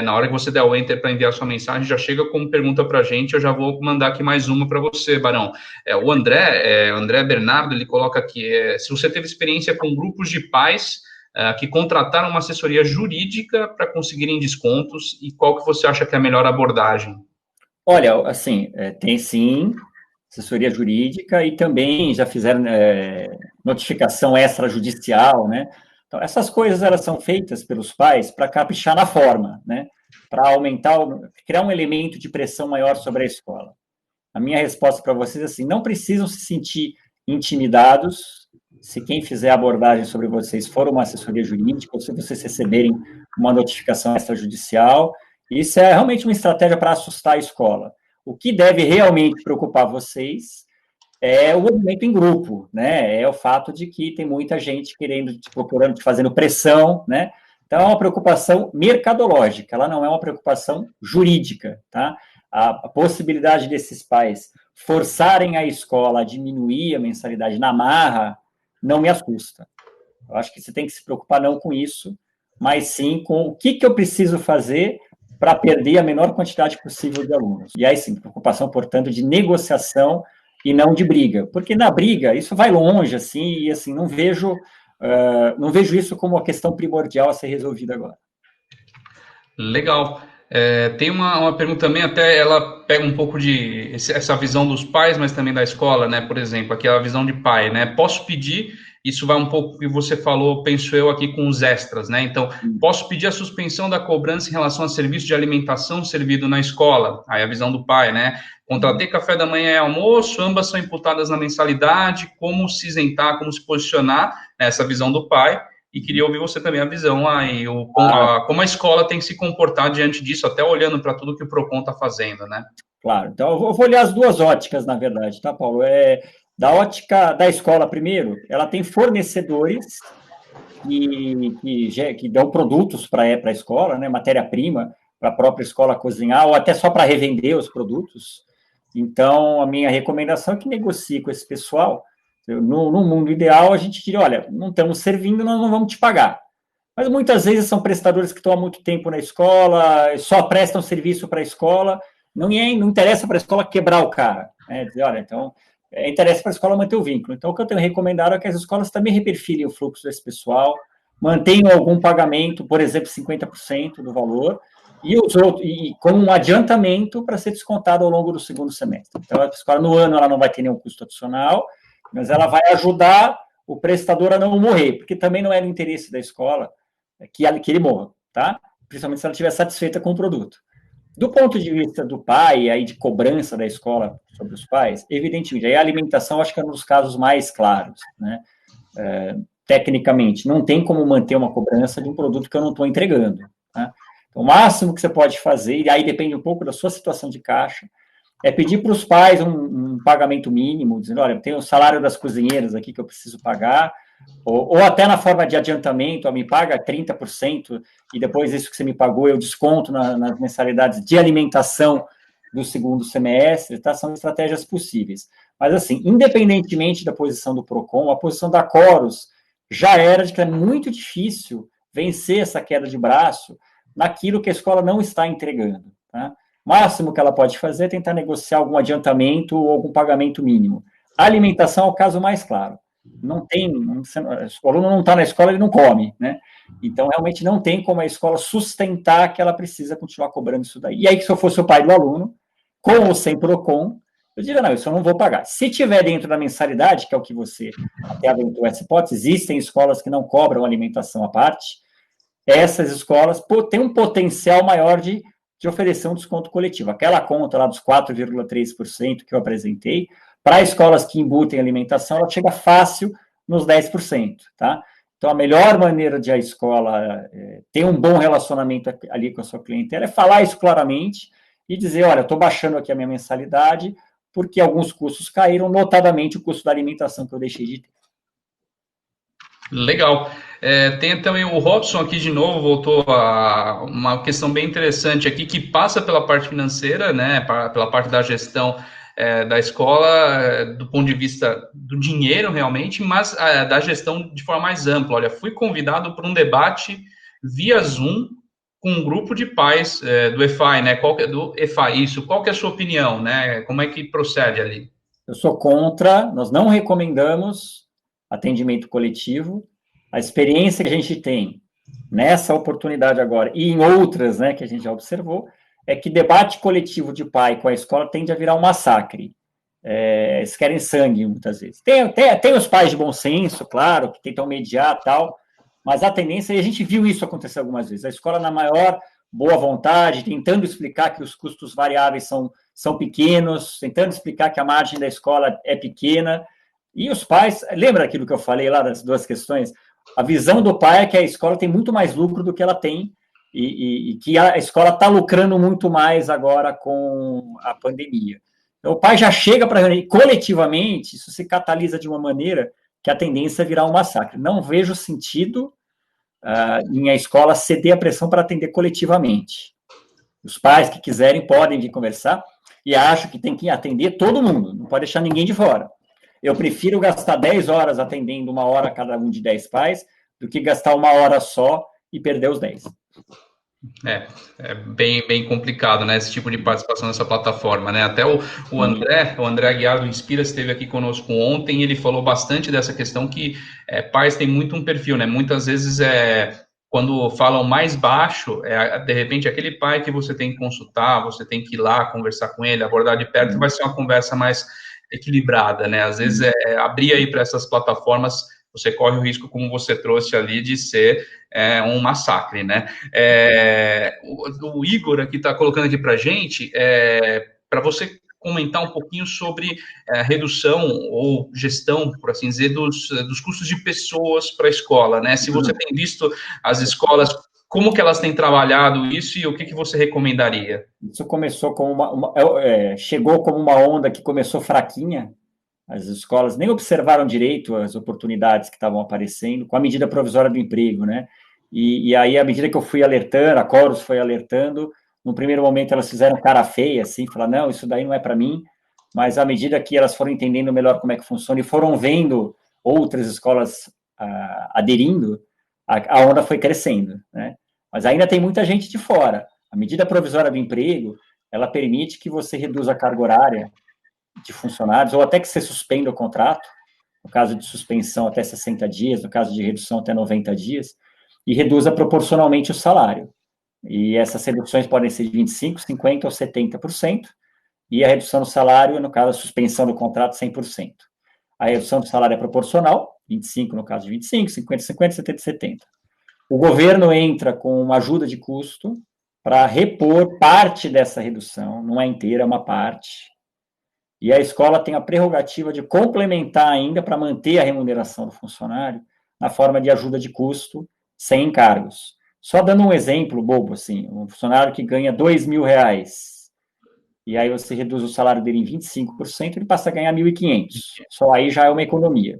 [SPEAKER 1] Na hora que você der o enter para enviar sua mensagem, já chega como pergunta para a gente. Eu já vou mandar aqui mais uma para você, Barão. O André Bernardo, ele coloca aqui: se você teve experiência com grupos de pais que contrataram uma assessoria jurídica para conseguirem descontos, e qual que você acha que é a melhor abordagem?
[SPEAKER 2] Olha, assim, tem sim assessoria jurídica e também já fizeram notificação extrajudicial, né? Então, essas coisas, elas são feitas pelos pais para caprichar na forma, né? Para aumentar, criar um elemento de pressão maior sobre a escola. A minha resposta para vocês é assim, não precisam se sentir intimidados se quem fizer a abordagem sobre vocês for uma assessoria jurídica ou se vocês receberem uma notificação extrajudicial. Isso é realmente uma estratégia para assustar a escola. O que deve realmente preocupar vocês é o movimento em grupo, né? É o fato de que tem muita gente querendo, procurando, te fazendo pressão, né? Então, é uma preocupação mercadológica, ela não é uma preocupação jurídica, tá? A possibilidade desses pais forçarem a escola a diminuir a mensalidade na marra não me assusta. Eu acho que você tem que se preocupar não com isso, mas sim com o que eu preciso fazer para perder a menor quantidade possível de alunos. E aí sim, preocupação, portanto, de negociação e não de briga, porque na briga isso vai longe, assim, e assim, não vejo isso como uma questão primordial a ser resolvida agora.
[SPEAKER 1] Legal. Tem uma pergunta também, até ela pega um pouco de essa visão dos pais, mas também da escola, né? Por exemplo, aqui a visão de pai, né? Posso pedir, isso vai um pouco do que você falou, penso eu aqui com os extras, né? Então, posso pedir a suspensão da cobrança em relação a serviço de alimentação servido na escola. Aí a visão do pai, né? Contratei café da manhã e almoço, ambas são imputadas na mensalidade, como se isentar, como se posicionar, nessa visão do pai. E queria ouvir você também a visão aí, como a escola tem que se comportar diante disso, até olhando para tudo que o Procon está fazendo, né?
[SPEAKER 2] Claro, então eu vou olhar as duas óticas, na verdade, tá, Paulo? Da ótica da escola, primeiro, ela tem fornecedores que dão produtos para a escola, né, matéria-prima, para a própria escola cozinhar, ou até só para revender os produtos. Então, a minha recomendação é que negocie com esse pessoal. No mundo ideal, a gente diria, olha, não estamos servindo, nós não vamos te pagar. Mas muitas vezes são prestadores que estão há muito tempo na escola, só prestam serviço para a escola, não interessa para a escola quebrar o cara. Né? Dizer, olha, então, interessa para a escola manter o vínculo. Então, o que eu tenho recomendado é que as escolas também reperfilem o fluxo desse pessoal, mantenham algum pagamento, por exemplo, 50% do valor, e como um adiantamento para ser descontado ao longo do segundo semestre. Então, a escola, no ano, ela não vai ter nenhum custo adicional, mas ela vai ajudar o prestador a não morrer, porque também não é do interesse da escola que ele morra, tá? Principalmente se ela estiver satisfeita com o produto. Do ponto de vista do pai, aí de cobrança da escola sobre os pais, evidentemente, aí a alimentação acho que é um dos casos mais claros, né? Tecnicamente, não tem como manter uma cobrança de um produto que eu não estou entregando, tá? Então, o máximo que você pode fazer, e aí depende um pouco da sua situação de caixa, é pedir para os pais um pagamento mínimo, dizendo, olha, tem o salário das cozinheiras aqui que eu preciso pagar, ou até na forma de adiantamento, me paga 30%, e depois isso que você me pagou eu desconto nas mensalidades de alimentação do segundo semestre, tá? São estratégias possíveis. Mas, assim, independentemente da posição do PROCON, a posição da Coros já era de que é muito difícil vencer essa queda de braço naquilo que a escola não está entregando, tá? O máximo que ela pode fazer é tentar negociar algum adiantamento ou algum pagamento mínimo. A alimentação é o caso mais claro. Não tem, o aluno não está na escola, ele não come, né? Então, realmente não tem como a escola sustentar que ela precisa continuar cobrando isso daí. E aí, se eu fosse o pai do aluno, com ou sem PROCON, eu diria, não, isso eu não vou pagar. Se tiver dentro da mensalidade, que é o que você até aventou essa hipótese, existem escolas que não cobram alimentação à parte, essas escolas têm um potencial maior de oferecer um desconto coletivo. Aquela conta lá dos 4,3% que eu apresentei, para escolas que embutem alimentação, ela chega fácil nos 10%, tá? Então, a melhor maneira de a escola ter um bom relacionamento ali com a sua clientela é falar isso claramente e dizer, olha, estou baixando aqui a minha mensalidade porque alguns custos caíram, notadamente o custo da alimentação que eu deixei de ter.
[SPEAKER 1] Legal. Tem também o Robson aqui de novo, voltou a uma questão bem interessante aqui, que passa pela parte financeira, né, pela parte da gestão da escola, do ponto de vista do dinheiro realmente, mas da gestão de forma mais ampla. Olha, fui convidado para um debate via Zoom com um grupo de pais do EFAI, né, do EFAI, isso, qual que é a sua opinião, né, como é que procede ali?
[SPEAKER 2] Eu sou contra, nós não recomendamos atendimento coletivo. A experiência que a gente tem nessa oportunidade agora e em outras, né, que a gente já observou, é que debate coletivo de pai com a escola tende a virar um massacre. Eles querem sangue, muitas vezes. Tem os pais de bom senso, claro, que tentam mediar tal, mas a tendência, e a gente viu isso acontecer algumas vezes, a escola na maior boa vontade, tentando explicar que os custos variáveis são pequenos, tentando explicar que a margem da escola é pequena, e os pais, lembra aquilo que eu falei lá das duas questões? A visão do pai é que a escola tem muito mais lucro do que ela tem, e que a escola está lucrando muito mais agora com a pandemia. Então, o pai já chega para reunir coletivamente, isso se catalisa de uma maneira que a tendência é virar um massacre. Não vejo sentido em a escola ceder a pressão para atender coletivamente. Os pais que quiserem podem vir conversar, e acho que tem que atender todo mundo, não pode deixar ninguém de fora. Eu prefiro gastar 10 horas atendendo 1 hora cada um de 10 pais, do que gastar 1 hora só e perder os 10.
[SPEAKER 1] É bem complicado, né? Esse tipo de participação nessa plataforma, né? Até o André Aguiar do Inspira esteve aqui conosco ontem e ele falou bastante dessa questão que pais têm muito um perfil, né? Muitas vezes quando falam mais baixo, de repente aquele pai que você tem que consultar, você tem que ir lá conversar com ele, abordar de perto, vai ser uma conversa mais equilibrada, né? Às vezes abrir aí para essas plataformas, você corre o risco, como você trouxe ali, de ser um massacre, né? O Igor aqui está colocando aqui para a gente, para você comentar um pouquinho sobre a redução ou gestão, por assim dizer, dos custos de pessoas para a escola, né? Se você tem visto as escolas, como que elas têm trabalhado isso e o que você recomendaria?
[SPEAKER 2] Isso começou como chegou como uma onda que começou fraquinha. As escolas nem observaram direito as oportunidades que estavam aparecendo com a medida provisória do emprego, né? E aí, à medida que eu fui alertando, a Corus foi alertando, no primeiro momento elas fizeram cara feia, assim, falaram, não, isso daí não é para mim, mas à medida que elas foram entendendo melhor como é que funciona e foram vendo outras escolas aderindo, a onda foi crescendo, né? Mas ainda tem muita gente de fora. A medida provisória do emprego, ela permite que você reduza a carga horária de funcionários, ou até que você suspenda o contrato, no caso de suspensão até 60 dias, no caso de redução até 90 dias, e reduza proporcionalmente o salário. E essas reduções podem ser de 25%, 50% ou 70%, e a redução do salário, no caso, a suspensão do contrato, 100%. A redução do salário é proporcional, 25% no caso de 25%, 50%, 50%, 70%, 70%. O governo entra com uma ajuda de custo para repor parte dessa redução, não é inteira, é uma parte, e a escola tem a prerrogativa de complementar ainda para manter a remuneração do funcionário na forma de ajuda de custo, sem encargos. Só dando um exemplo bobo, assim, um funcionário que ganha R$ 2.000, e aí você reduz o salário dele em 25%, ele passa a ganhar 1.500. Só aí já é uma economia.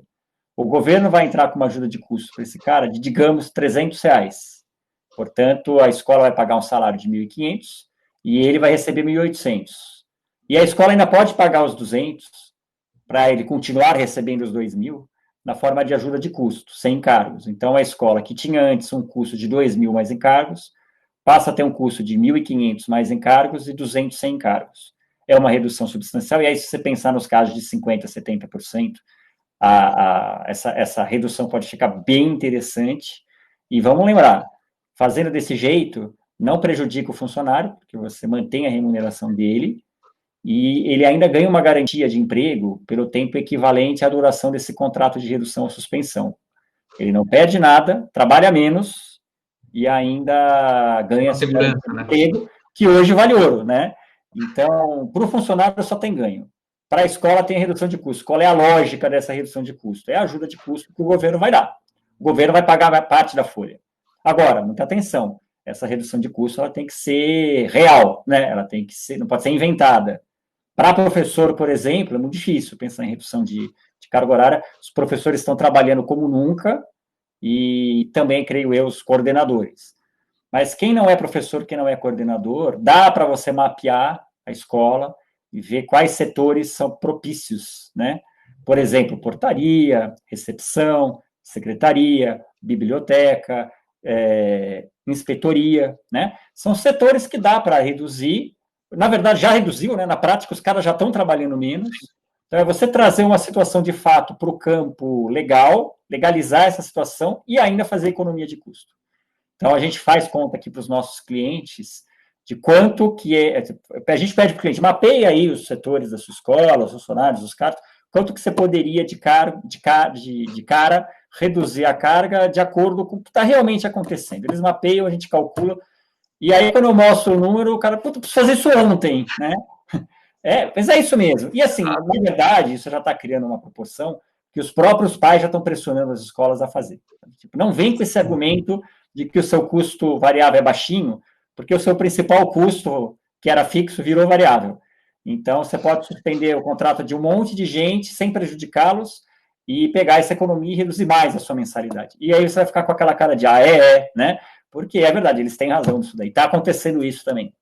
[SPEAKER 2] O governo vai entrar com uma ajuda de custo para esse cara de, digamos, R$ 300. Portanto, a escola vai pagar um salário de 1.500 e ele vai receber 1.800. E a escola ainda pode pagar os 200 para ele continuar recebendo os 2.000 na forma de ajuda de custo, sem encargos. Então, a escola que tinha antes um custo de 2.000 mais encargos, passa a ter um custo de 1.500 mais encargos e 200 sem encargos. É uma redução substancial, e aí, se você pensar nos casos de 50%, 70%, essa redução pode ficar bem interessante. E vamos lembrar, fazendo desse jeito, não prejudica o funcionário, porque você mantém a remuneração dele, e ele ainda ganha uma garantia de emprego pelo tempo equivalente à duração desse contrato de redução ou suspensão. Ele não perde nada, trabalha menos e ainda ganha
[SPEAKER 1] Segurança,
[SPEAKER 2] de
[SPEAKER 1] né?
[SPEAKER 2] emprego, que hoje vale ouro, né? Então, para o funcionário só tem ganho. Para a escola tem redução de custo. Qual é a lógica dessa redução de custo? É a ajuda de custo que o governo vai dar. O governo vai pagar parte da folha. Agora, muita atenção, essa redução de custo ela tem que ser real, né? Ela tem que ser, não pode ser inventada. Para professor, por exemplo, é muito difícil pensar em redução de carga horária. Os professores estão trabalhando como nunca, e também, creio eu, os coordenadores. Mas quem não é professor, quem não é coordenador, dá para você mapear a escola e ver quais setores são propícios, né? Por exemplo, portaria, recepção, secretaria, biblioteca, inspetoria, né? São setores que dá para reduzir. Na verdade, já reduziu, né? Na prática, os caras já estão trabalhando menos. Então, é você trazer uma situação de fato para o campo legal, legalizar essa situação e ainda fazer economia de custo. Então, a gente faz conta aqui para os nossos clientes de quanto que é. A gente pede para o cliente, mapeia aí os setores da sua escola, os funcionários, os cargos, quanto que você poderia de cara reduzir a carga de acordo com o que está realmente acontecendo. Eles mapeiam, a gente calcula, e aí quando eu mostro o número, o cara, puta, preciso fazer isso ontem, né? Mas é isso mesmo. E assim, na verdade, isso já está criando uma proporção que os próprios pais já estão pressionando as escolas a fazer. Tipo, não vem com esse argumento de que o seu custo variável é baixinho, porque o seu principal custo, que era fixo, virou variável. Então, você pode suspender o contrato de um monte de gente sem prejudicá-los e pegar essa economia e reduzir mais a sua mensalidade. E aí você vai ficar com aquela cara de, né? Porque é verdade, eles têm razão nisso daí. Está acontecendo isso também.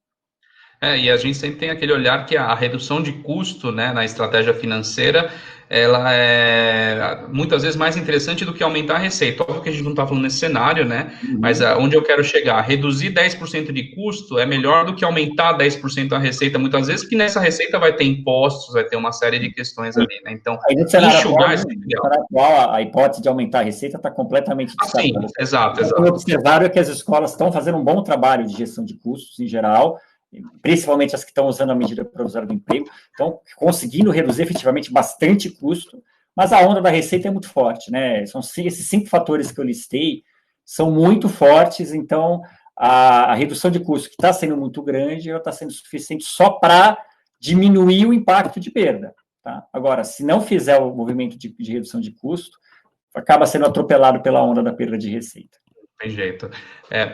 [SPEAKER 1] E a gente sempre tem aquele olhar que a redução de custo, né, na estratégia financeira, ela é muitas vezes mais interessante do que aumentar a receita. Óbvio que a gente não está falando nesse cenário, né? Mas onde eu quero chegar, reduzir 10% de custo é melhor do que aumentar 10% a receita, muitas vezes, porque nessa receita vai ter impostos, vai ter uma série de questões ali, né? Então, enxugar isso é
[SPEAKER 2] legal. A hipótese de aumentar a receita está completamente descartada.
[SPEAKER 1] Sim, exato.
[SPEAKER 2] O que observaram é que as escolas estão fazendo um bom trabalho de gestão de custos em geral, principalmente as que estão usando a medida provisória do emprego, estão conseguindo reduzir efetivamente bastante custo, mas a onda da receita é muito forte, né? São esses 5 fatores que eu listei, são muito fortes, então a redução de custo, que está sendo muito grande, ela está sendo suficiente só para diminuir o impacto de perda. Tá? Agora, se não fizer o movimento de redução de custo, acaba sendo atropelado pela onda da perda de receita.
[SPEAKER 1] Tem jeito.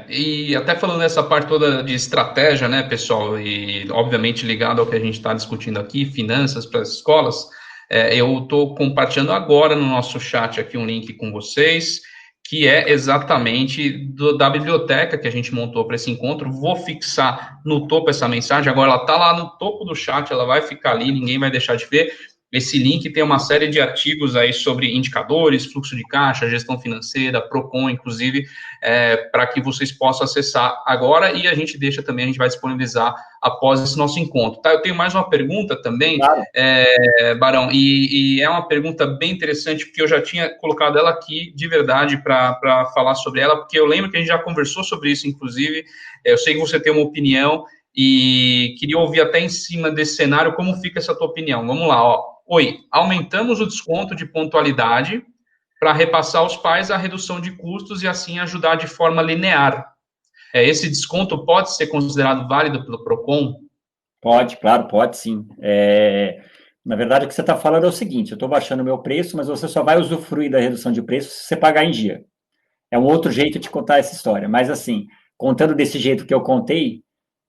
[SPEAKER 1] E até falando nessa parte toda de estratégia, né, pessoal, e obviamente ligado ao que a gente está discutindo aqui, finanças para as escolas, eu estou compartilhando agora no nosso chat aqui um link com vocês, que é exatamente da biblioteca que a gente montou para esse encontro. Vou fixar no topo essa mensagem, agora ela está lá no topo do chat, ela vai ficar ali, ninguém vai deixar de ver. Esse link tem uma série de artigos aí sobre indicadores, fluxo de caixa, gestão financeira, Procon, inclusive, para que vocês possam acessar agora, e a gente deixa também, a gente vai disponibilizar após esse nosso encontro. Tá? Eu tenho mais uma pergunta também, claro. Barão, e é uma pergunta bem interessante, porque eu já tinha colocado ela aqui, de verdade, para falar sobre ela, porque eu lembro que a gente já conversou sobre isso, inclusive, eu sei que você tem uma opinião, e queria ouvir até em cima desse cenário, como fica essa tua opinião. Vamos lá, ó. Oi, aumentamos o desconto de pontualidade para repassar aos pais a redução de custos e assim ajudar de forma linear. Esse desconto pode ser considerado válido pelo Procon?
[SPEAKER 2] Pode, claro, pode sim. Na verdade, o que você está falando é o seguinte, eu estou baixando o meu preço, mas você só vai usufruir da redução de preço se você pagar em dia. É um outro jeito de contar essa história, mas assim, contando desse jeito que eu contei,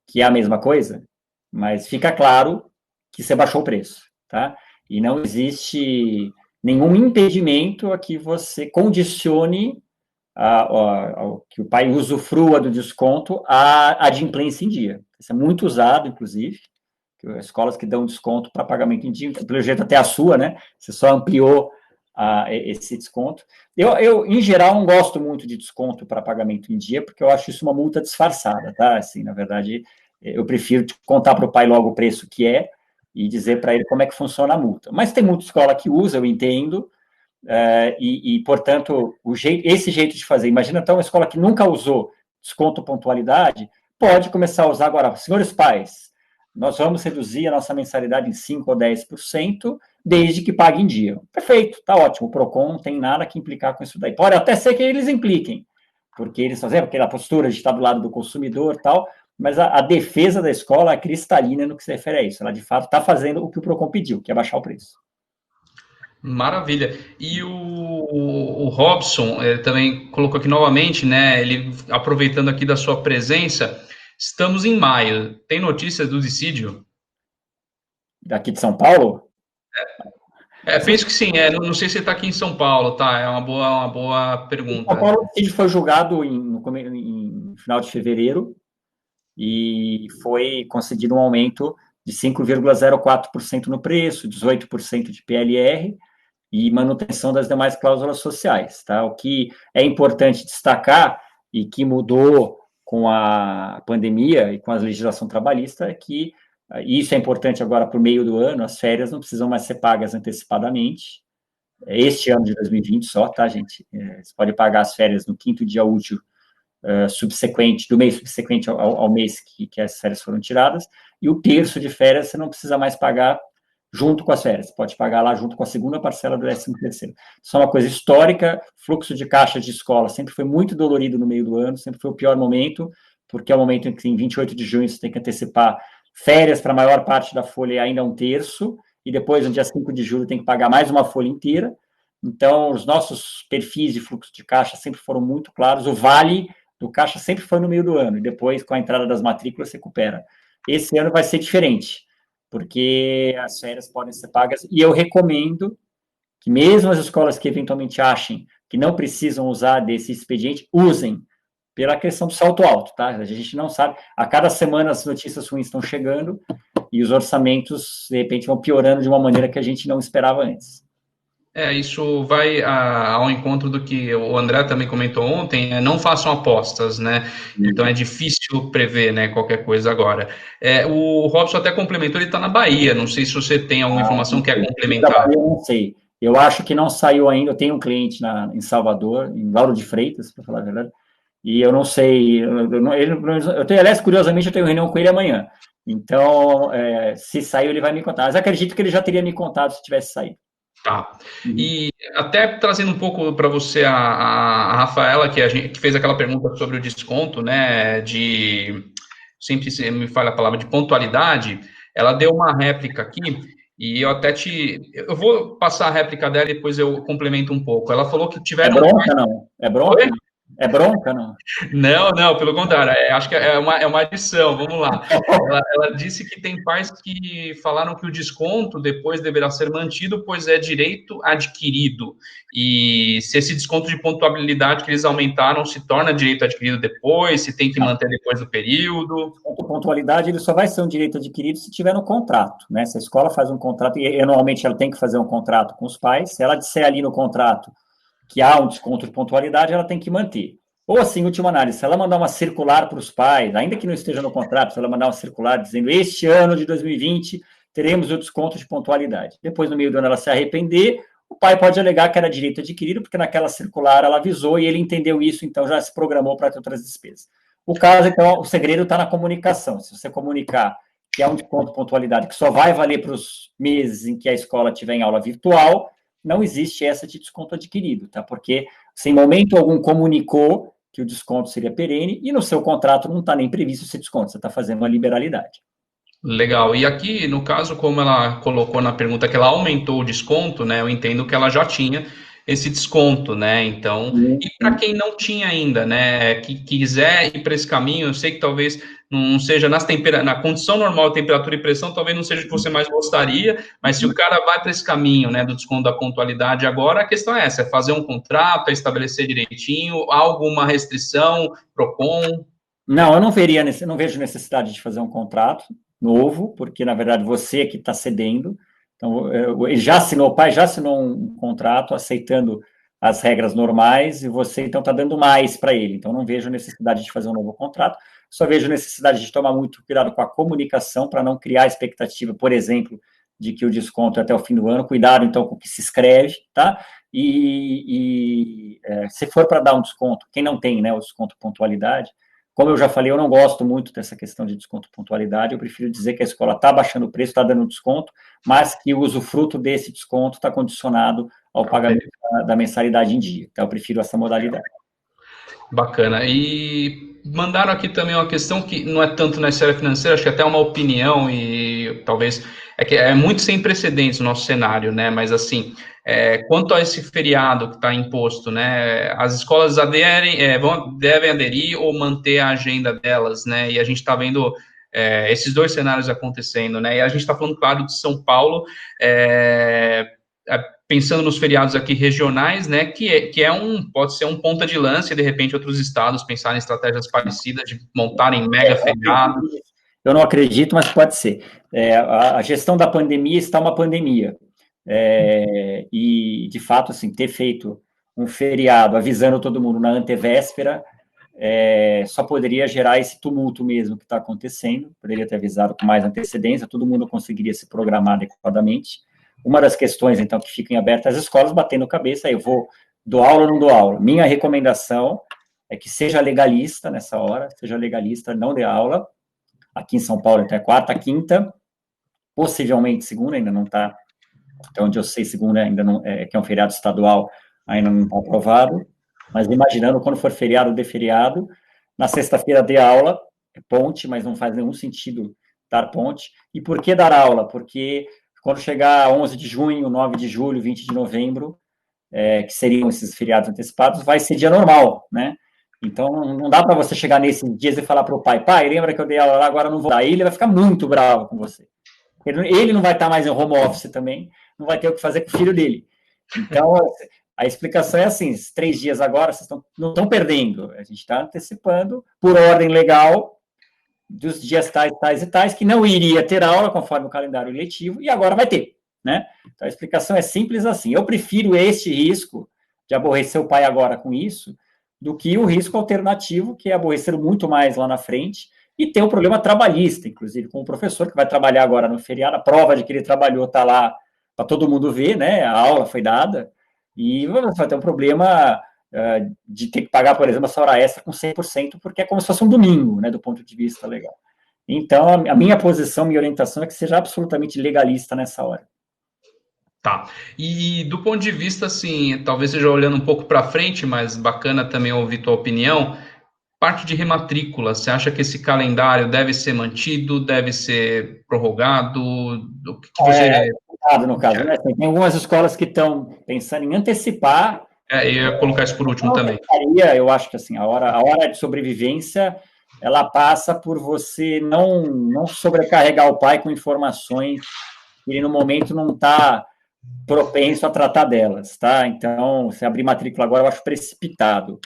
[SPEAKER 2] que é a mesma coisa, mas fica claro que você baixou o preço, tá? E não existe nenhum impedimento a que você condicione que o pai usufrua do desconto à adimplência em dia. Isso é muito usado, inclusive, escolas que dão desconto para pagamento em dia, pelo jeito até a sua, né? Você só ampliou esse desconto. Eu, em geral, não gosto muito de desconto para pagamento em dia, porque eu acho isso uma multa disfarçada, tá? Assim, na verdade, eu prefiro contar para o pai logo o preço que é e dizer para ele como é que funciona a multa. Mas tem muita escola que usa, eu entendo, portanto, esse jeito de fazer. Imagina, então, uma escola que nunca usou desconto pontualidade, pode começar a usar agora. Senhores pais, nós vamos reduzir a nossa mensalidade em 5% ou 10%, desde que pague em dia. Perfeito, está ótimo. O PROCON não tem nada que implicar com isso daí. Pode até ser que eles impliquem, porque eles fazem aquela postura de estar do lado do consumidor e tal, mas a defesa da escola é cristalina no que se refere a isso. Ela, de fato, está fazendo o que o PROCON pediu, que é baixar o preço.
[SPEAKER 1] Maravilha. E o Robson também colocou aqui novamente, né? Ele aproveitando aqui da sua presença, estamos em maio. Tem notícias do dissídio?
[SPEAKER 2] Daqui de São Paulo?
[SPEAKER 1] Penso que sim, não sei se está aqui em São Paulo, tá? É uma boa
[SPEAKER 2] Em
[SPEAKER 1] pergunta.
[SPEAKER 2] São Paulo, o decídio foi julgado em final de fevereiro e foi concedido um aumento de 5,04% no preço, 18% de PLR e manutenção das demais cláusulas sociais, tá? O que é importante destacar e que mudou com a pandemia e com a legislação trabalhista é que e isso é importante agora para o meio do ano, as férias não precisam mais ser pagas antecipadamente, este ano de 2020 só, tá, gente? Você pode pagar as férias no quinto dia útil subsequente, do mês subsequente ao mês que as férias foram tiradas, e o terço de férias você não precisa mais pagar junto com as férias, você pode pagar lá junto com a segunda parcela do 13º. Isso é uma coisa histórica, fluxo de caixa de escola sempre foi muito dolorido no meio do ano, sempre foi o pior momento, porque é o momento em que em 28 de junho você tem que antecipar férias para a maior parte da folha e ainda um terço, e depois, no dia 5 de julho, tem que pagar mais uma folha inteira. Então, os nossos perfis de fluxo de caixa sempre foram muito claros, o vale do caixa sempre foi no meio do ano, e depois, com a entrada das matrículas, se recupera. Esse ano vai ser diferente, porque as férias podem ser pagas, e eu recomendo que mesmo as escolas que eventualmente achem que não precisam usar desse expediente, usem, pela questão do salto alto, tá? A gente não sabe, a cada semana as notícias ruins estão chegando, e os orçamentos, de repente, vão piorando de uma maneira que a gente não esperava antes.
[SPEAKER 1] Isso vai ao encontro do que o André também comentou ontem, não façam apostas, né? Então é difícil prever, né, qualquer coisa agora. O Robson até complementou, ele está na Bahia, não sei se você tem alguma informação que é complementar.
[SPEAKER 2] Eu não sei. Eu acho que não saiu ainda. Eu tenho um cliente em Salvador, em Lauro de Freitas, para falar a verdade, e eu não sei. Eu tenho, aliás, curiosamente, eu tenho reunião com ele amanhã. Então, se saiu, ele vai me contar. Mas acredito que ele já teria me contado se tivesse saído.
[SPEAKER 1] Tá. E até trazendo um pouco para você a Rafaela, que fez aquela pergunta sobre o desconto, né? Sempre me falha a palavra de pontualidade. Ela deu uma réplica aqui. E eu vou passar a réplica dela e depois eu complemento um pouco. Ela falou que
[SPEAKER 2] É
[SPEAKER 1] tiveram.
[SPEAKER 2] bronca, não? É bronca?
[SPEAKER 1] Oi?
[SPEAKER 2] É bronca, não?
[SPEAKER 1] Não, pelo contrário, acho que é uma adição, vamos lá. Ela disse que tem pais que falaram que o desconto depois deverá ser mantido, pois é direito adquirido. E se esse desconto de pontuabilidade que eles aumentaram se torna direito adquirido depois, se tem que manter depois do período.
[SPEAKER 2] A pontualidade ele só vai ser um direito adquirido se tiver no contrato, né? Se a escola faz um contrato, e normalmente ela tem que fazer um contrato com os pais, se ela disser ali no contrato que há um desconto de pontualidade, ela tem que manter. Ou assim, última análise, se ela mandar uma circular para os pais, ainda que não esteja no contrato, se ela mandar uma circular dizendo este ano de 2020 teremos o desconto de pontualidade. Depois, no meio do ano, ela se arrepender, o pai pode alegar que era direito adquirido, porque naquela circular ela avisou e ele entendeu isso, então já se programou para ter outras despesas. O caso, então, o segredo está na comunicação. Se você comunicar que é um desconto de pontualidade que só vai valer para os meses em que a escola estiver em aula virtual, não existe essa de desconto adquirido, tá? Porque se em momento algum comunicou que o desconto seria perene e no seu contrato não está nem previsto esse desconto, você está fazendo uma liberalidade.
[SPEAKER 1] Legal. E aqui, no caso, como ela colocou na pergunta que ela aumentou o desconto, né? Eu entendo que ela já tinha esse desconto, né? Então, e para quem não tinha ainda, né? Que quiser ir para esse caminho, eu sei que talvez não seja na condição normal de temperatura e pressão, talvez não seja o que você mais gostaria, mas se o cara vai para esse caminho, né, do desconto da pontualidade agora, a questão é essa, é fazer um contrato, é estabelecer direitinho, alguma restrição, Procon?
[SPEAKER 2] Não, eu não vejo necessidade de fazer um contrato novo, porque, na verdade, você é que está cedendo. Então, ele já assinou, o pai já assinou um contrato aceitando as regras normais e você, então, está dando mais para ele. Então, não vejo necessidade de fazer um novo contrato, só vejo necessidade de tomar muito cuidado com a comunicação para não criar expectativa, por exemplo, de que o desconto é até o fim do ano. Cuidado, então, com o que se escreve, tá? Se for para dar um desconto, quem não tem, né, o desconto pontualidade, como eu já falei, eu não gosto muito dessa questão de desconto pontualidade, eu prefiro dizer que a escola está baixando o preço, está dando desconto, mas que o usufruto desse desconto está condicionado ao pagamento da mensalidade em dia. Então, eu prefiro essa modalidade.
[SPEAKER 1] Bacana. E mandaram aqui também uma questão que não é tanto na esfera financeira, acho que até uma opinião e talvez é que é muito sem precedentes no nosso cenário, né? Mas assim, quanto a esse feriado que está imposto, né? As escolas devem aderir ou manter a agenda delas, né? E a gente está vendo esses dois cenários acontecendo, né? E a gente está falando, claro, de São Paulo. pensando nos feriados aqui regionais, né, pode ser um ponta de lança e, de repente, outros estados pensarem em estratégias parecidas de montarem mega feriados.
[SPEAKER 2] Eu não acredito, mas pode ser. A gestão da pandemia está uma pandemia. E, de fato, assim, ter feito um feriado avisando todo mundo na antevéspera só poderia gerar esse tumulto mesmo que está acontecendo. Poderia ter avisado com mais antecedência, todo mundo conseguiria se programar adequadamente. Uma das questões, então, que ficam abertas, as escolas batendo cabeça, dou aula ou não dou aula? Minha recomendação é que seja legalista nessa hora, seja legalista, não dê aula. Aqui em São Paulo, então, é quarta, quinta, possivelmente segunda, ainda não está, até onde eu sei, segunda ainda não, que é um feriado estadual, ainda não está aprovado, mas imaginando quando for feriado, dê feriado, na sexta-feira dê aula, ponte, mas não faz nenhum sentido dar ponte. E por que dar aula? Porque quando chegar 11 de junho, 9 de julho, 20 de novembro, que seriam esses feriados antecipados, vai ser dia normal, né? Então, não dá para você chegar nesses dias e falar para o pai, lembra que eu dei aula lá, agora não vou dar. Aí ele vai ficar muito bravo com você. Ele não vai estar mais em home office também, não vai ter o que fazer com o filho dele. Então, a explicação é assim, esses 3 dias agora, vocês não estão perdendo, a gente está antecipando, por ordem legal, dos dias tais, tais e tais, que não iria ter aula, conforme o calendário letivo, e agora vai ter, né? Então, a explicação é simples assim. Eu prefiro este risco de aborrecer o pai agora com isso, do que o risco alternativo, que é aborrecer muito mais lá na frente, e ter um problema trabalhista, inclusive, com o professor que vai trabalhar agora no feriado, a prova de que ele trabalhou está lá para todo mundo ver, né? A aula foi dada, e você vai ter um problema de ter que pagar, por exemplo, essa hora extra com 100%, porque é como se fosse um domingo, né, do ponto de vista legal. Então, a minha posição, minha orientação é que seja absolutamente legalista nessa hora.
[SPEAKER 1] Tá. E do ponto de vista, assim, talvez seja olhando um pouco para frente, mas bacana também ouvir tua opinião. Parte de rematrícula, você acha que esse calendário deve ser mantido, deve ser prorrogado? O que você...
[SPEAKER 2] No caso, né? Tem algumas escolas que estão pensando em antecipar.
[SPEAKER 1] Eu ia colocar isso por último também.
[SPEAKER 2] Eu acho que assim, a hora de sobrevivência, ela passa por você não sobrecarregar o pai com informações que ele no momento não está propenso a tratar delas, tá? Então, se abrir matrícula agora, eu acho precipitado.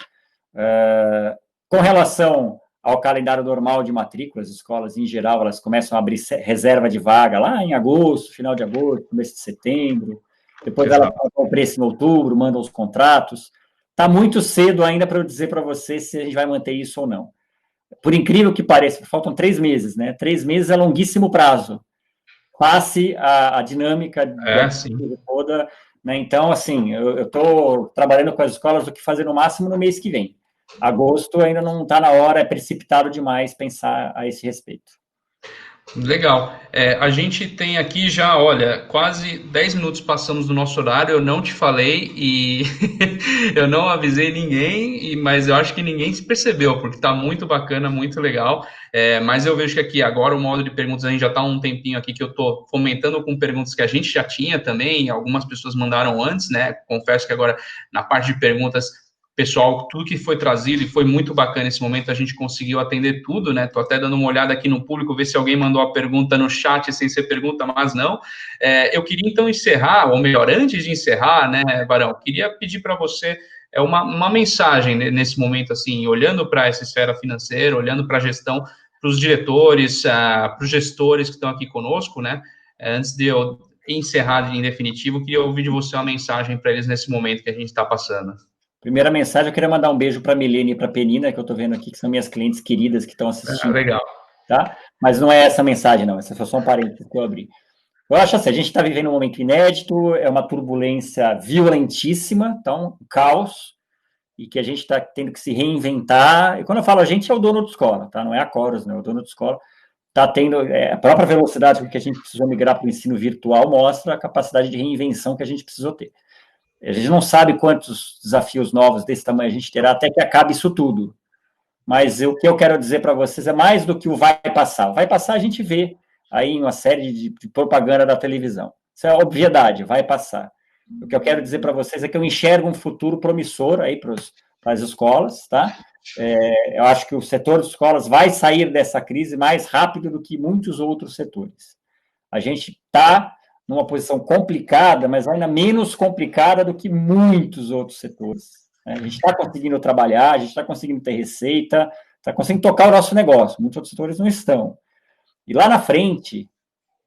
[SPEAKER 2] Com relação ao calendário normal de matrícula, as escolas, em geral, elas começam a abrir reserva de vaga lá em agosto, final de agosto, começo de setembro, depois elas pagam o preço em outubro, mandam os contratos. Está muito cedo ainda para eu dizer para você se a gente vai manter isso ou não. Por incrível que pareça, faltam 3 meses, né? 3 meses é longuíssimo prazo. Passe a dinâmica toda, né? Então, assim, eu estou trabalhando com as escolas do que fazer no máximo no mês que vem. Agosto ainda não está na hora, é precipitado demais pensar a esse respeito.
[SPEAKER 1] Legal. A gente tem aqui já, olha, quase 10 minutos passamos do nosso horário, eu não te falei e eu não avisei ninguém, mas eu acho que ninguém se percebeu, porque está muito bacana, muito legal. Mas eu vejo que aqui agora o modo de perguntas, a gente já está um tempinho aqui que eu estou fomentando com perguntas que a gente já tinha também, algumas pessoas mandaram antes, né? Confesso que agora na parte de perguntas... Pessoal, tudo que foi trazido e foi muito bacana esse momento, a gente conseguiu atender tudo, né? Tô até dando uma olhada aqui no público, ver se alguém mandou a pergunta no chat sem ser pergunta, mas não. Eu queria então encerrar, ou melhor, antes de encerrar, né, Barão, queria pedir para você uma mensagem nesse momento, assim, olhando para essa esfera financeira, olhando para a gestão, para os diretores, para os gestores que estão aqui conosco, né? Antes de eu encerrar em definitivo, queria ouvir de você uma mensagem para eles nesse momento que a gente está passando.
[SPEAKER 2] Primeira mensagem, eu queria mandar um beijo para a Milene e para a Penina, que eu estou vendo aqui, que são minhas clientes queridas que estão assistindo.
[SPEAKER 1] Legal.
[SPEAKER 2] Tá? Mas não é essa mensagem, não. Essa foi só um parênteses que eu abri. Eu acho assim, a gente está vivendo um momento inédito, é uma turbulência violentíssima, então, um caos, e que a gente está tendo que se reinventar. E quando eu falo a gente, é o dono de escola, tá? Não é a Chorus, né? O dono de escola está tendo a própria velocidade com que a gente precisou migrar para o ensino virtual mostra a capacidade de reinvenção que a gente precisou ter. A gente não sabe quantos desafios novos desse tamanho a gente terá até que acabe isso tudo. Mas o que eu quero dizer para vocês é mais do que o vai passar. O vai passar a gente vê aí em uma série de propaganda da televisão. Isso é obviedade, vai passar. O que eu quero dizer para vocês é que eu enxergo um futuro promissor aí para as escolas, tá? Eu acho que o setor de escolas vai sair dessa crise mais rápido do que muitos outros setores. A gente está numa posição complicada, mas ainda menos complicada do que muitos outros setores. Né? A gente está conseguindo trabalhar, a gente está conseguindo ter receita, está conseguindo tocar o nosso negócio. Muitos outros setores não estão. E lá na frente,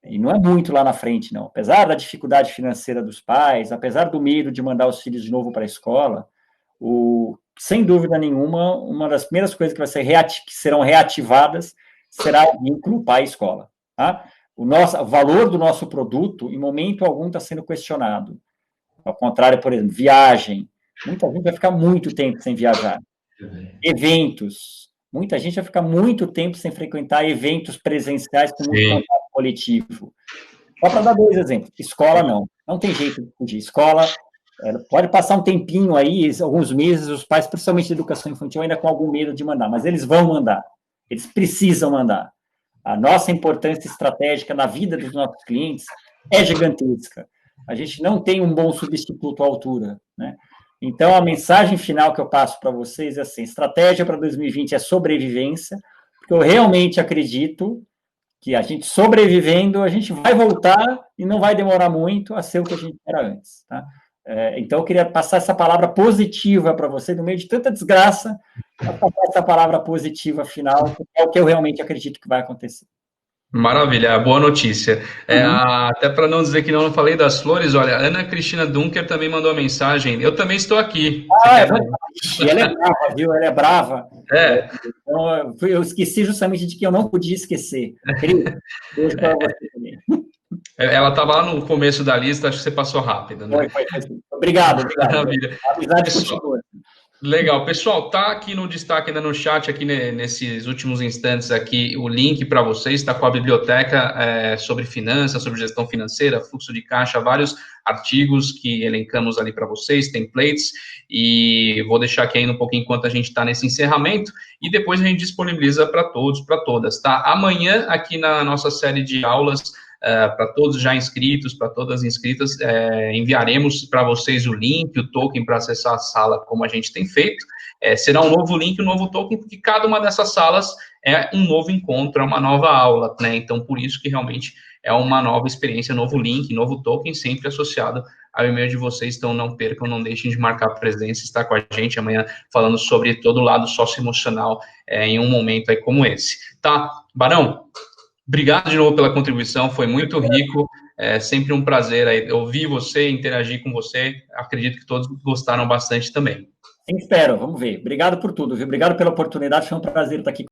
[SPEAKER 2] e não é muito lá na frente, não, apesar da dificuldade financeira dos pais, apesar do medo de mandar os filhos de novo para a escola, sem dúvida nenhuma, uma das primeiras coisas que que serão reativadas será o vínculo pai-escola. Tá? O valor do nosso produto, em momento algum, está sendo questionado. Ao contrário, por exemplo, viagem. Muita gente vai ficar muito tempo sem viajar. Eventos. Muita gente vai ficar muito tempo sem frequentar eventos presenciais com muito contato coletivo. Só para dar 2 exemplos. Escola, não. Não tem jeito de fugir. Escola, pode passar um tempinho aí, alguns meses, os pais, principalmente de educação infantil, ainda com algum medo de mandar, mas eles vão mandar. Eles precisam mandar. A nossa importância estratégica na vida dos nossos clientes é gigantesca. A gente não tem um bom substituto à altura, né? Então, a mensagem final que eu passo para vocês é assim, estratégia para 2020 é sobrevivência, porque eu realmente acredito que a gente sobrevivendo, a gente vai voltar e não vai demorar muito a ser o que a gente era antes, tá? Então, eu queria passar essa palavra positiva para você, no meio de tanta desgraça, passar essa palavra positiva final, que é o que eu realmente acredito que vai acontecer.
[SPEAKER 1] Maravilha, boa notícia. Até para não dizer que não falei das flores, olha, a Ana Cristina Dunker também mandou uma mensagem. Eu também estou aqui.
[SPEAKER 2] E ela é brava, viu? Ela é brava. Então, eu esqueci justamente de que eu não podia esquecer. Querido, beijo para você também.
[SPEAKER 1] Ela estava lá no começo da lista, acho que você passou rápido, né?
[SPEAKER 2] Foi. Obrigado.
[SPEAKER 1] Maravilha.
[SPEAKER 2] A amizade continua.
[SPEAKER 1] Legal, pessoal, tá aqui no destaque, ainda no chat, aqui nesses últimos instantes aqui, o link para vocês, está com a biblioteca sobre finanças, sobre gestão financeira, fluxo de caixa, vários artigos que elencamos ali para vocês, templates, e vou deixar aqui ainda um pouquinho enquanto a gente está nesse encerramento, e depois a gente disponibiliza para todos, para todas, tá? Amanhã, aqui na nossa série de aulas, para todos já inscritos, para todas inscritas, enviaremos para vocês o link, o token para acessar a sala, como a gente tem feito. Será um novo link, um novo token, porque cada uma dessas salas é um novo encontro, é uma nova aula, né? Então, por isso que realmente é uma nova experiência, novo link, novo token, sempre associado ao e-mail de vocês. Então, não percam, não deixem de marcar presença, estar com a gente amanhã falando sobre todo o lado socioemocional em um momento aí como esse. Tá, Barão? Obrigado de novo pela contribuição, foi muito rico, sempre um prazer aí ouvir você, interagir com você, acredito que todos gostaram bastante também.
[SPEAKER 2] Espero, vamos ver. Obrigado por tudo, viu? Obrigado pela oportunidade, foi um prazer estar aqui